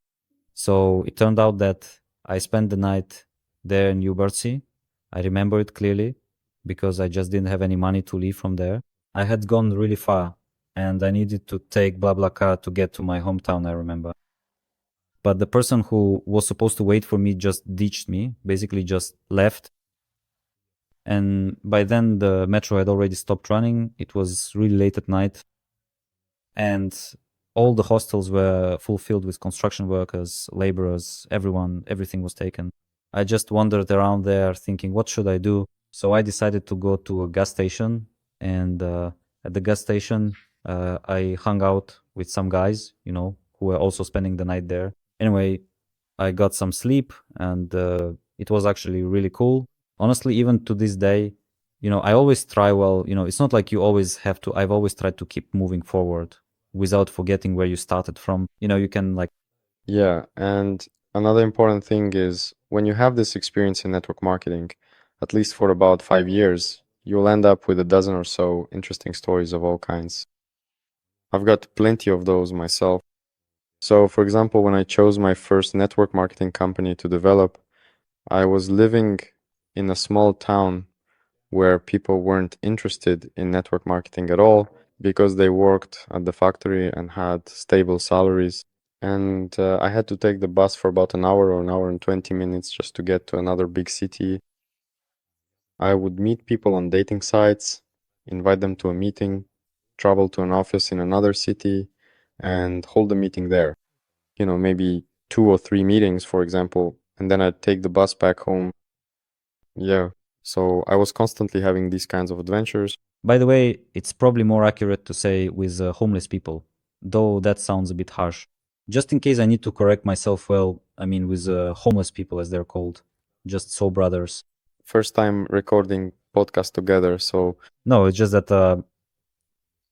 So it turned out that I spent the night there in New Bardsey. I remember it clearly because I just didn't have any money to leave from there. I had gone really far and I needed to take BlaBlaCar to get to my hometown, I remember. But the person who was supposed to wait for me just ditched me, basically just left. And by then the metro had already stopped running. It was really late at night. And all the hostels were fulfilled with construction workers, laborers, everything was taken. I just wandered around there thinking, what should I do? So I decided to go to a gas station. And at the gas station, I hung out with some guys, who were also spending the night there. Anyway, I got some sleep, and it was actually really cool. Honestly, even to this day, I always try. Well, it's not like you always have to. I've always tried to keep moving forward without forgetting where you started from. You can like. Yeah, and another important thing is when you have this experience in network marketing, at least for about 5 years, you'll end up with a dozen or so interesting stories of all kinds. I've got plenty of those myself. So, for example, when I chose my first network marketing company to develop, I was living in a small town where people weren't interested in network marketing at all because they worked at the factory and had stable salaries. And I had to take the bus for about an hour or an hour and 20 minutes just to get to another big city. I would meet people on dating sites, invite them to a meeting, travel to an office in another city, and hold a meeting there. Maybe 2 or 3 meetings, for example, and then I'd take the bus back home. Yeah. So I was constantly having these kinds of adventures. By the way, it's probably more accurate to say with homeless people, though that sounds a bit harsh. Just in case I need to correct myself, well, I mean with homeless people as they're called, just soul brothers. First time recording podcast together, so No, it's just that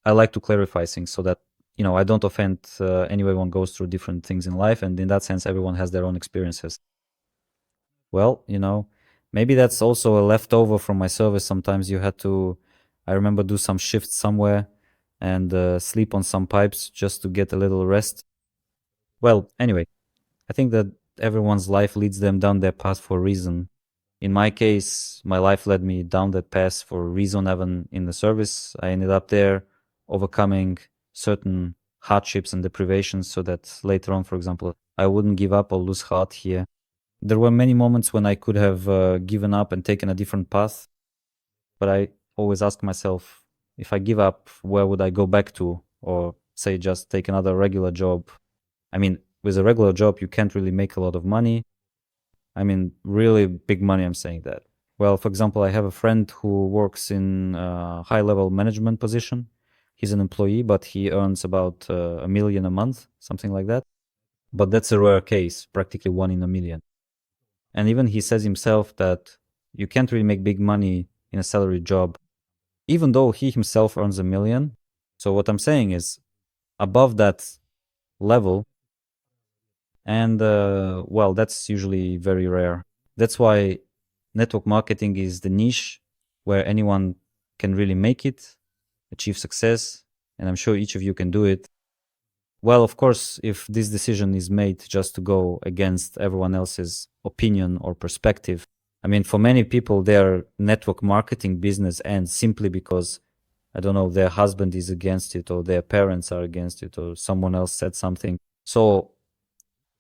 I like to clarify things so that I don't offend anyone goes through different things in life, and in that sense, everyone has their own experiences. Well, maybe that's also a leftover from my service. Sometimes you had to, I remember, do some shifts somewhere and sleep on some pipes just to get a little rest. Well, anyway, I think that everyone's life leads them down their path for a reason. In my case, my life led me down that path for a reason. Even in the service, I ended up there overcoming certain hardships and deprivations so that later on, for example, I wouldn't give up or lose heart here. There were many moments when I could have given up and taken a different path, but I always ask myself, if I give up, where would I go back to? Or say, just take another regular job. I mean, with a regular job, you can't really make a lot of money. I mean, really big money, I'm saying that. Well, for example, I have a friend who works in a high level management position. He's an employee, but he earns about 1 million a month, something like that. But that's a rare case, practically 1 in 1 million. And even he says himself that you can't really make big money in a salary job, even though he himself earns 1 million. So what I'm saying is, above that level, and well, that's usually very rare. That's why network marketing is the niche where anyone can really make it, achieve success, and I'm sure each of you can do it. Well, of course, if this decision is made just to go against everyone else's opinion or perspective, I mean, for many people, their network marketing business ends simply because, I don't know, their husband is against it, or their parents are against it, or someone else said something. So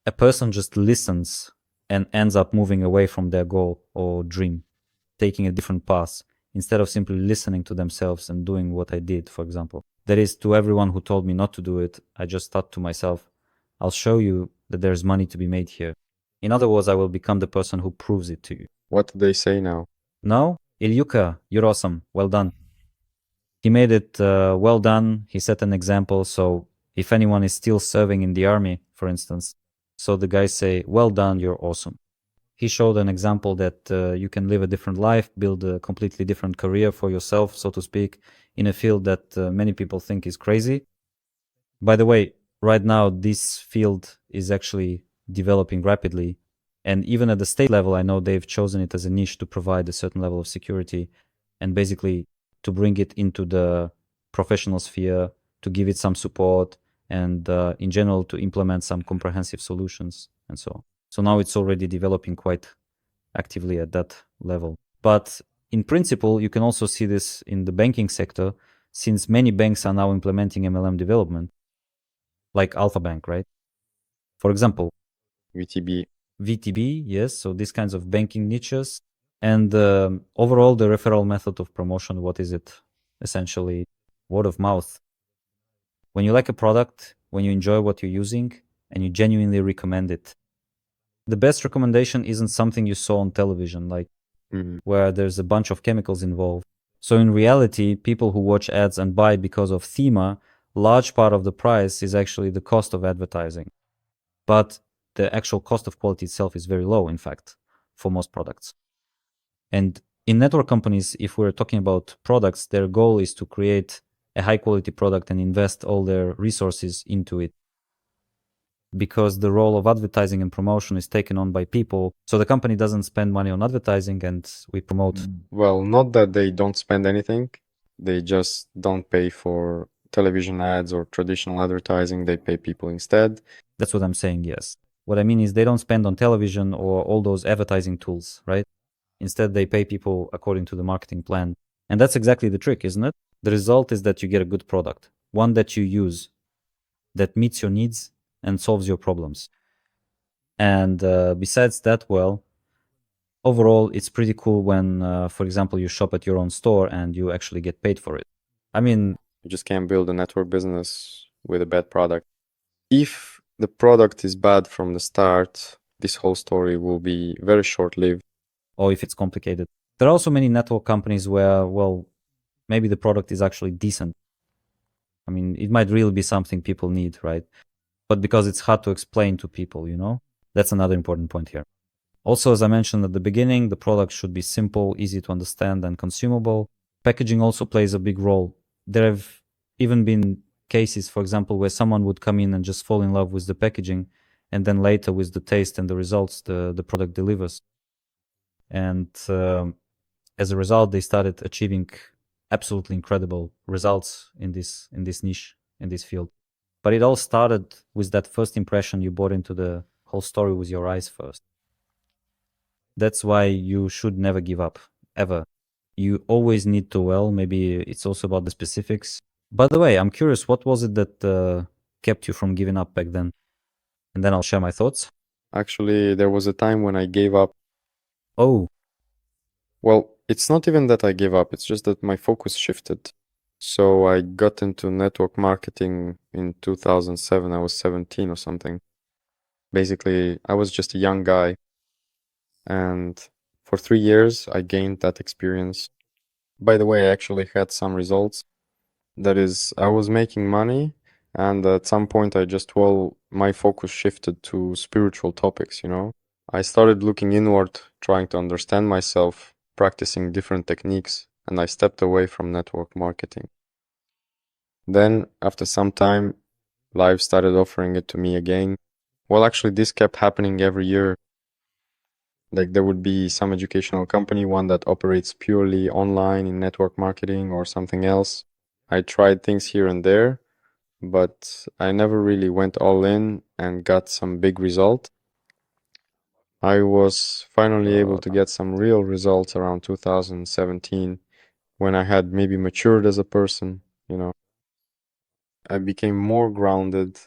a person just listens and ends up moving away from their goal or dream, taking a different path, instead of simply listening to themselves and doing what I did, for example. That is, to everyone who told me not to do it, I just thought to myself, I'll show you that there's money to be made here. In other words, I will become the person who proves it to you. what do they say now? No, Ilyuka, you're awesome. Well done. He made it well done. He set an example. So if anyone is still serving in the army, for instance, so the guys say, well done, you're awesome. He showed an example that you can live a different life, build a completely different career for yourself, so to speak, in a field that many people think is crazy. By the way, right now, this field is actually developing rapidly. And even at the state level, I know they've chosen it as a niche to provide a certain level of security and basically to bring it into the professional sphere, to give it some support, and in general, to implement some comprehensive solutions and so on. So now it's already developing quite actively at that level. But in principle, you can also see this in the banking sector, since many banks are now implementing MLM development, like Alpha Bank, right? For example, VTB. VTB, yes, so these kinds of banking niches. And overall, the referral method of promotion, what is it? Essentially, word of mouth. When you like a product, when you enjoy what you're using, and you genuinely recommend it, the best recommendation isn't something you saw on television, like where there's a bunch of chemicals involved. So in reality, people who watch ads and buy because of thema, large part of the price is actually the cost of advertising. But the actual cost of quality itself is very low, in fact, for most products. And in network companies, if we're talking about products, their goal is to create a high quality product and invest all their resources into it, because the role of advertising and promotion is taken on by people. So the company doesn't spend money on advertising and we promote. Well, not that they don't spend anything, they just don't pay for television ads or traditional advertising, they pay people instead. That's what I'm saying, yes. What I mean is they don't spend on television or all those advertising tools, right? Instead, they pay people according to the marketing plan. And that's exactly the trick, isn't it? The result is that you get a good product, one that you use, that meets your needs and solves your problems. And besides that, well, overall, it's pretty cool when, for example, you shop at your own store and you actually get paid for it. I mean, You just can't build a network business with a bad product. If the product is bad from the start, this whole story will be very short-lived. or if it's complicated. There are also many network companies where, well, maybe the product is actually decent. I mean, it might really be something people need, right? But because it's hard to explain to people, that's another important point here. Also, as I mentioned at the beginning, the product should be simple, easy to understand, and consumable. Packaging also plays a big role. There have even been cases, for example, where someone would come in and just fall in love with the packaging, and then later with the taste and the results the product delivers. And as a result, they started achieving absolutely incredible results in this niche, in this field. But it all started with that first impression you bought into the whole story with your eyes first. That's why you should never give up, ever. You always need to, well, maybe it's also about the specifics. By the way, I'm curious, what was it that kept you from giving up back then? And then I'll share my thoughts. Actually, there was a time when I gave up. Oh, Well, it's not even that I gave up, it's just that my focus shifted. So I got into network marketing in 2007. I was 17 or something. Basically, I was just a young guy. And for 3 years, I gained that experience. By the way, I actually had some results. That is, I was making money. And at some point, my focus shifted to spiritual topics. I started looking inward, trying to understand myself, practicing different techniques, and I stepped away from network marketing. Then, after some time, life started offering it to me again. Well, actually, this kept happening every year. Like there would be some educational company, one that operates purely online in network marketing or something else. I tried things here and there, but I never really went all in and got some big result. I was finally able to get some real results around 2017 when I had maybe matured as a person. I became more grounded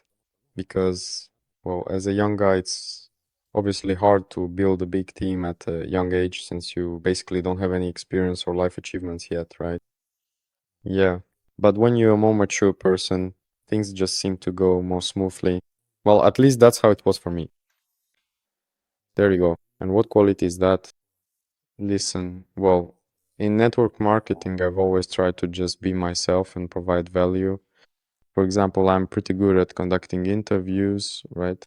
because, well, as a young guy, it's obviously hard to build a big team at a young age since you basically don't have any experience or life achievements yet, right? Yeah. But when you're a more mature person, things just seem to go more smoothly. Well, at least that's how it was for me. There you go. And what quality is that? Listen, well, in network marketing, I've always tried to just be myself and provide value. For example, I'm pretty good at conducting interviews, right?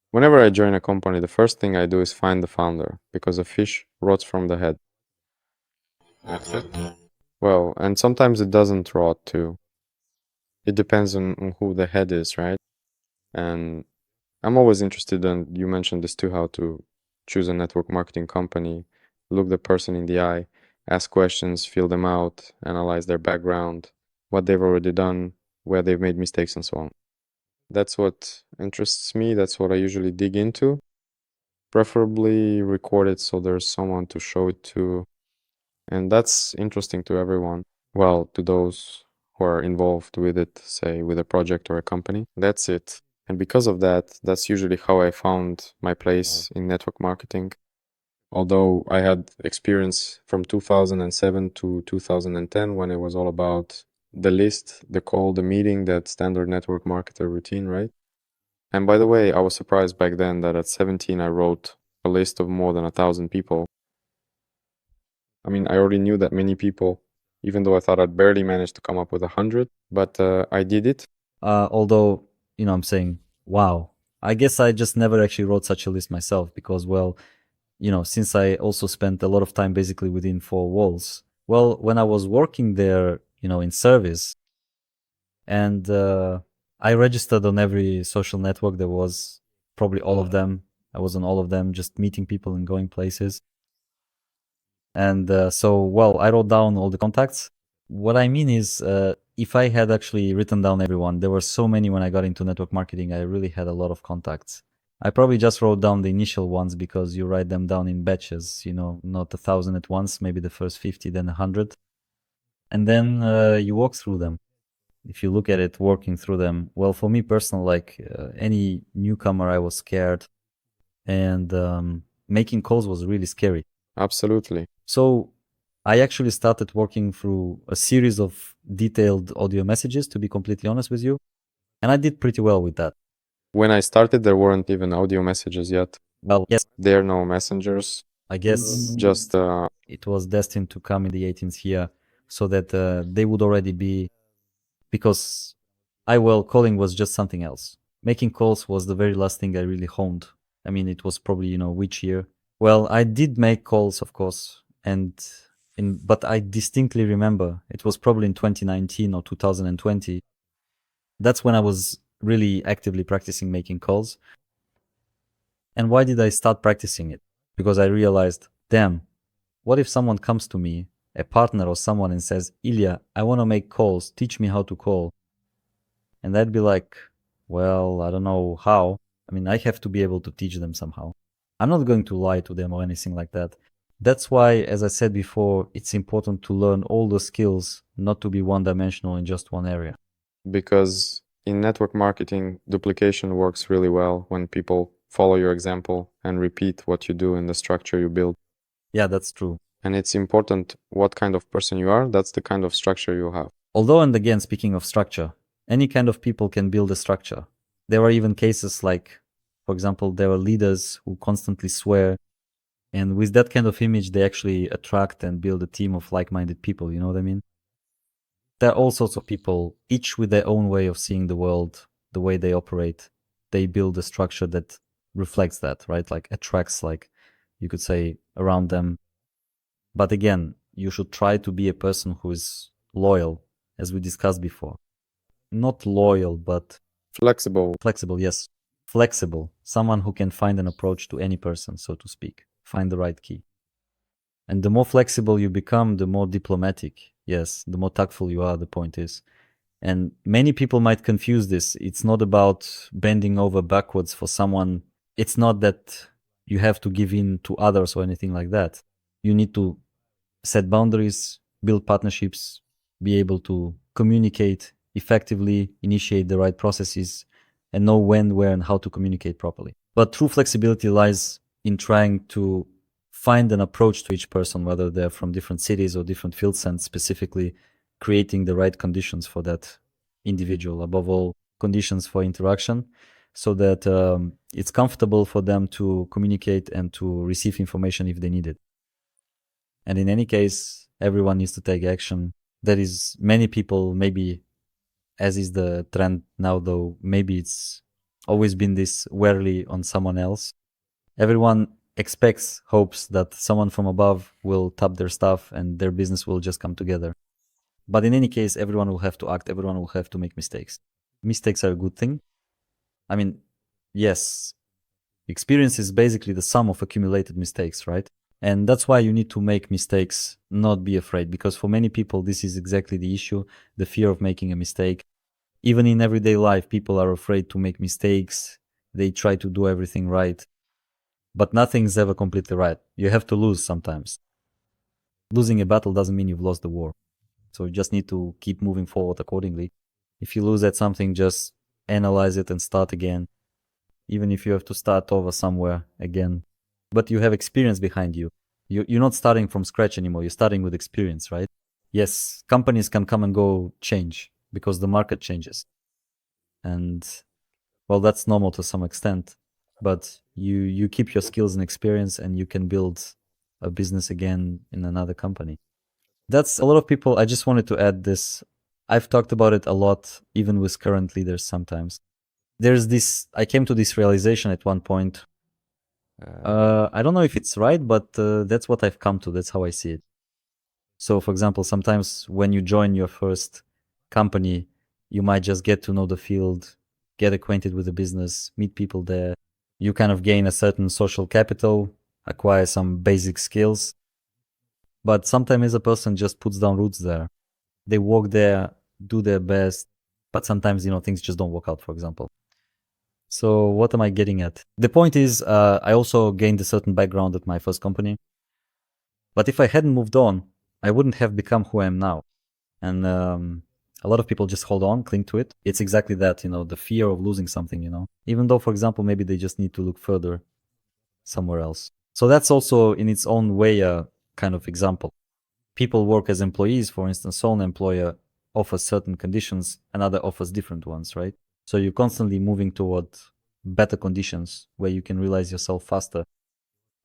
Whenever I join a company, the first thing I do is find the founder, because a fish rots from the head. That's it. Well, and sometimes it doesn't rot too. It depends on who the head is, right? And I'm always interested, and you mentioned this too, how to choose a network marketing company, look the person in the eye, ask questions, feel them out, analyze their background, what they've already done, where they've made mistakes, and so on. That's what interests me. That's what I usually dig into. Preferably record it so there's someone to show it to. And that's interesting to everyone. Well, to those who are involved with it, say with a project or a company. That's it. And because of that, that's usually how I found my place in network marketing. Although I had experience from 2007 to 2010 when it was all about the list, the call, the meeting, that standard network marketer routine, right? And by the way, I was surprised back then that at 17 I wrote a list of more than 1,000 people. I mean, I already knew that many people, even though I thought I'd barely managed to come up with 100, but I did it. although, I'm saying, wow, I guess I just never actually wrote such a list myself because, well, since I also spent a lot of time basically within four walls. Well, when I was working there, in service, and I registered on every social network there was, probably all of them. I was on all of them, just meeting people and going places. And well, I wrote down all the contacts. What I mean is, if I had actually written down everyone, there were so many when I got into network marketing, I really had a lot of contacts. I probably just wrote down the initial ones because you write them down in batches, not 1,000 at once, maybe the first 50, then 100. And then you walk through them. If you look at it, working through them, well, for me personally, like any newcomer, I was scared. And making calls was really scary. Absolutely. So I actually started working through a series of detailed audio messages, to be completely honest with you. And I did pretty well with that. When I started, there weren't even audio messages yet. Well, yes, There are no messengers. I guess Just it was destined to come in the 18th year so that they would already be, because calling was just something else. Making calls was the very last thing I really honed. I mean, it was probably, which year? Well, I did make calls, of course, but I distinctly remember it was probably in 2019 or 2020. That's when I was really actively practicing making calls. And why did I start practicing it? Because I realized, damn, what if someone comes to me, a partner or someone, and says, Ilya, I want to make calls, teach me how to call. And I'd be like, well, I don't know how. I mean, I have to be able to teach them somehow. I'm not going to lie to them or anything like that. That's why, as I said before, it's important to learn all the skills, not to be one-dimensional in just one area. Because in network marketing, duplication works really well when people follow your example and repeat what you do in the structure you build. Yeah, that's true. And it's important what kind of person you are, that's the kind of structure you have. Although, and again, speaking of structure, any kind of people can build a structure. There are even cases like, for example, there are leaders who constantly swear, and with that kind of image, they actually attract and build a team of like-minded people, you know what I mean? There are all sorts of people, each with their own way of seeing the world, the way they operate. They build a structure that reflects that, right? Like attracts, like you could say, around them. But again, you should try to be a person who is loyal, as we discussed before. Not loyal, but Flexible. flexible, yes. Flexible. Someone who can find an approach to any person, so to speak. Find the right key. And the more flexible you become, the more diplomatic. Yes, the more tactful you are, the point is. And many people might confuse this. It's not about bending over backwards for someone. It's not that you have to give in to others or anything like that. You need to set boundaries, build partnerships, be able to communicate effectively, initiate the right processes, and know when, where, and how to communicate properly. But true flexibility lies in trying to find an approach to each person, whether they're from different cities or different fields, and specifically creating the right conditions for that individual, above all, conditions for interaction, so that it's comfortable for them to communicate and to receive information if they need it. And in any case, everyone needs to take action. There is many people, maybe as is the trend now, though, maybe it's always been this warily on someone else. Everyone expects, hopes that someone from above will tap their stuff and their business will just come together. But in any case, everyone will have to act, everyone will have to make mistakes. Mistakes are a good thing. I mean, yes, experience is basically the sum of accumulated mistakes, right? And that's why you need to make mistakes, not be afraid, because for many people, this is exactly the issue, the fear of making a mistake. Even in everyday life, people are afraid to make mistakes. They try to do everything right. But nothing's ever completely right. You have to lose sometimes. Losing a battle doesn't mean you've lost the war. So you just need to keep moving forward accordingly. If you lose at something, just analyze it and start again. Even if you have to start over somewhere again. But you have experience behind you. You're not starting from scratch anymore. You're starting with experience, right? Yes, companies can come and go, change, because the market changes. And, well, that's normal to some extent. But you keep your skills and experience, and you can build a business again in another company. That's a lot of people. I just wanted to add this. I've talked about it a lot, even with current leaders sometimes. I came to this realization at one point. I don't know if it's right, but that's what I've come to. That's how I see it. So, for example, sometimes when you join your first company, you might just get to know the field, get acquainted with the business, meet people there. You kind of gain a certain social capital, acquire some basic skills. But sometimes a person just puts down roots there. They work there, do their best, but sometimes, things just don't work out, for example. So what am I getting at? The point is, I also gained a certain background at my first company. But if I hadn't moved on, I wouldn't have become who I am now. And a lot of people just hold on, cling to it. It's exactly that, the fear of losing something, even though, for example, maybe they just need to look further somewhere else. So that's also in its own way a kind of example. People work as employees, for instance, one employer offers certain conditions, another offers different ones, right? So you're constantly moving toward better conditions where you can realize yourself faster.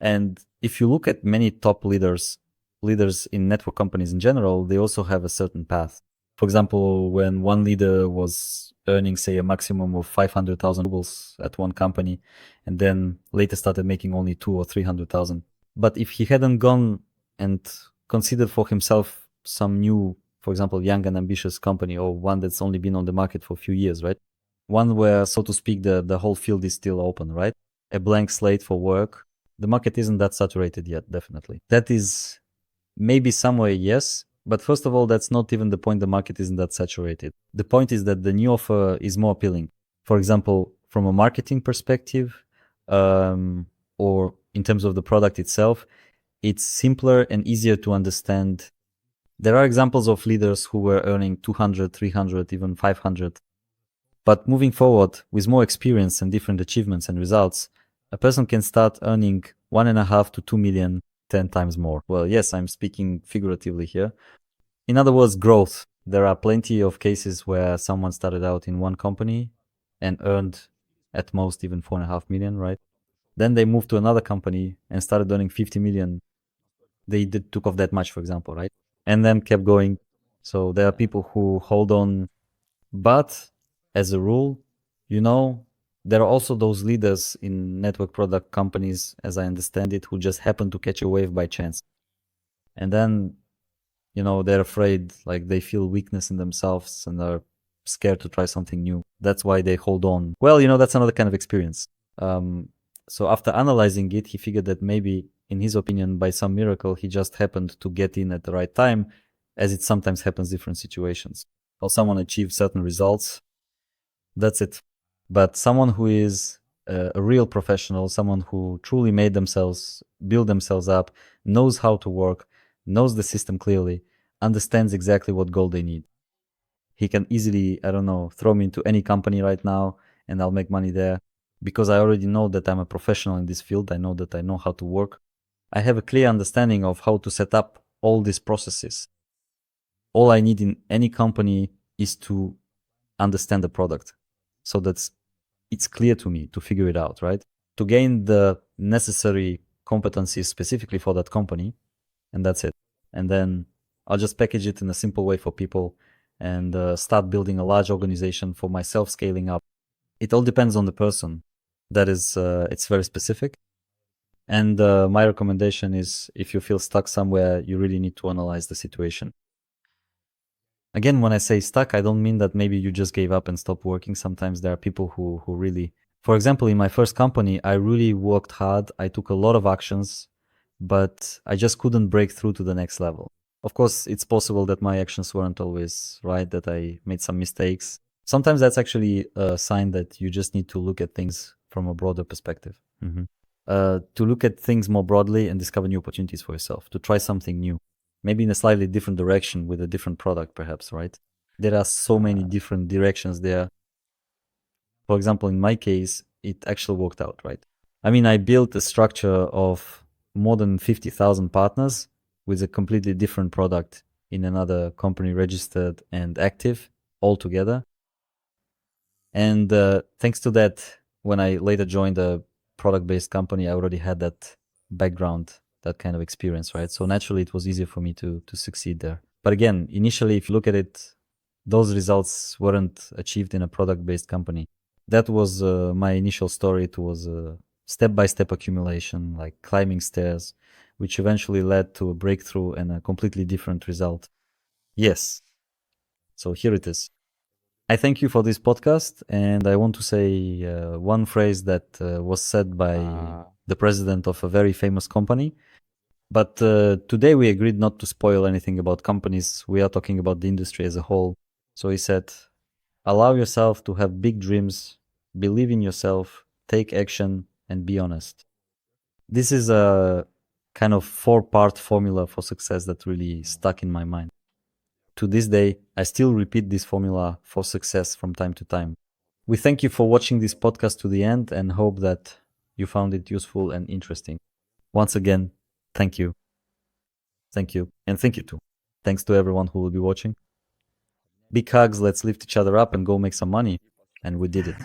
And if you look at many top leaders in network companies in general, they also have a certain path. For example, when one leader was earning, say, a maximum of 500,000 rubles at one company, and then later started making only 200,000 or 300,000. But if he hadn't gone and considered for himself some new, for example, young and ambitious company, or one that's only been on the market for a few years, right? One where, so to speak, the whole field is still open, right? A blank slate for work. The market isn't that saturated yet, definitely. That is maybe somewhere, yes. But first of all, that's not even the point. The market isn't that saturated. The point is that the new offer is more appealing. For example, from a marketing perspective, or in terms of the product itself, it's simpler and easier to understand. There are examples of leaders who were earning 200, 300, even 500. But moving forward, with more experience and different achievements and results, a person can start earning 1.5 to 2 million 10 times more. Well, yes, I'm speaking figuratively here. In other words, growth. There are plenty of cases where someone started out in one company and earned at most even 4.5 million, right? Then they moved to another company and started earning 50 million. They took off that much, for example, right? And then kept going. So there are people who hold on. But as a rule, there are also those leaders in network product companies, as I understand it, who just happen to catch a wave by chance. And then, they're afraid, like they feel weakness in themselves and are scared to try something new. That's why they hold on. Well, that's another kind of experience. So after analyzing it, he figured that maybe, in his opinion, by some miracle, he just happened to get in at the right time, as it sometimes happens in different situations. Or someone achieved certain results. That's it. But someone who is a real professional, someone who truly made themselves, build themselves up, knows how to work, knows the system clearly, understands exactly what goal they need. He can easily, throw me into any company right now and I'll make money there, because I already know that I'm a professional in this field. I know that I know how to work. I have a clear understanding of how to set up all these processes. All I need in any company is to understand the product, so that it's clear to me to figure it out, right? To gain the necessary competencies specifically for that company, and that's it. And then I'll just package it in a simple way for people and start building a large organization for myself, scaling up. It all depends on the person. That is, it's very specific. And my recommendation is, if you feel stuck somewhere, you really need to analyze the situation. Again, when I say stuck, I don't mean that maybe you just gave up and stopped working. Sometimes there are people who really, for example, in my first company, I really worked hard. I took a lot of actions, but I just couldn't break through to the next level. Of course, it's possible that my actions weren't always right, that I made some mistakes. Sometimes that's actually a sign that you just need to look at things from a broader perspective. To look at things more broadly and discover new opportunities for yourself, to try something new. Maybe in a slightly different direction with a different product, perhaps, right? There are so many different directions there. For example, in my case, it actually worked out, right? I mean, I built a structure of more than 50,000 partners with a completely different product in another company, registered and active altogether. And thanks to that, when I later joined a product-based company, I already had that background, that kind of experience, right? So naturally, it was easier for me to succeed there. But again, initially, if you look at it, those results weren't achieved in a product-based company. That was my initial story. It was a step-by-step accumulation, like climbing stairs, which eventually led to a breakthrough and a completely different result. Yes. So here it is. I thank you for this podcast, and I want to say one phrase that was said by the president of a very famous company. But today we agreed not to spoil anything about companies. We are talking about the industry as a whole. So he said, allow yourself to have big dreams, believe in yourself, take action, and be honest. This is a kind of 4-part formula for success that really stuck in my mind. To this day, I still repeat this formula for success from time to time. We thank you for watching this podcast to the end and hope that you found it useful and interesting. Once again, thank you. Thank you. And thank you too. Thanks to everyone who will be watching. Big hugs. Let's lift each other up and go make some money. And we did it.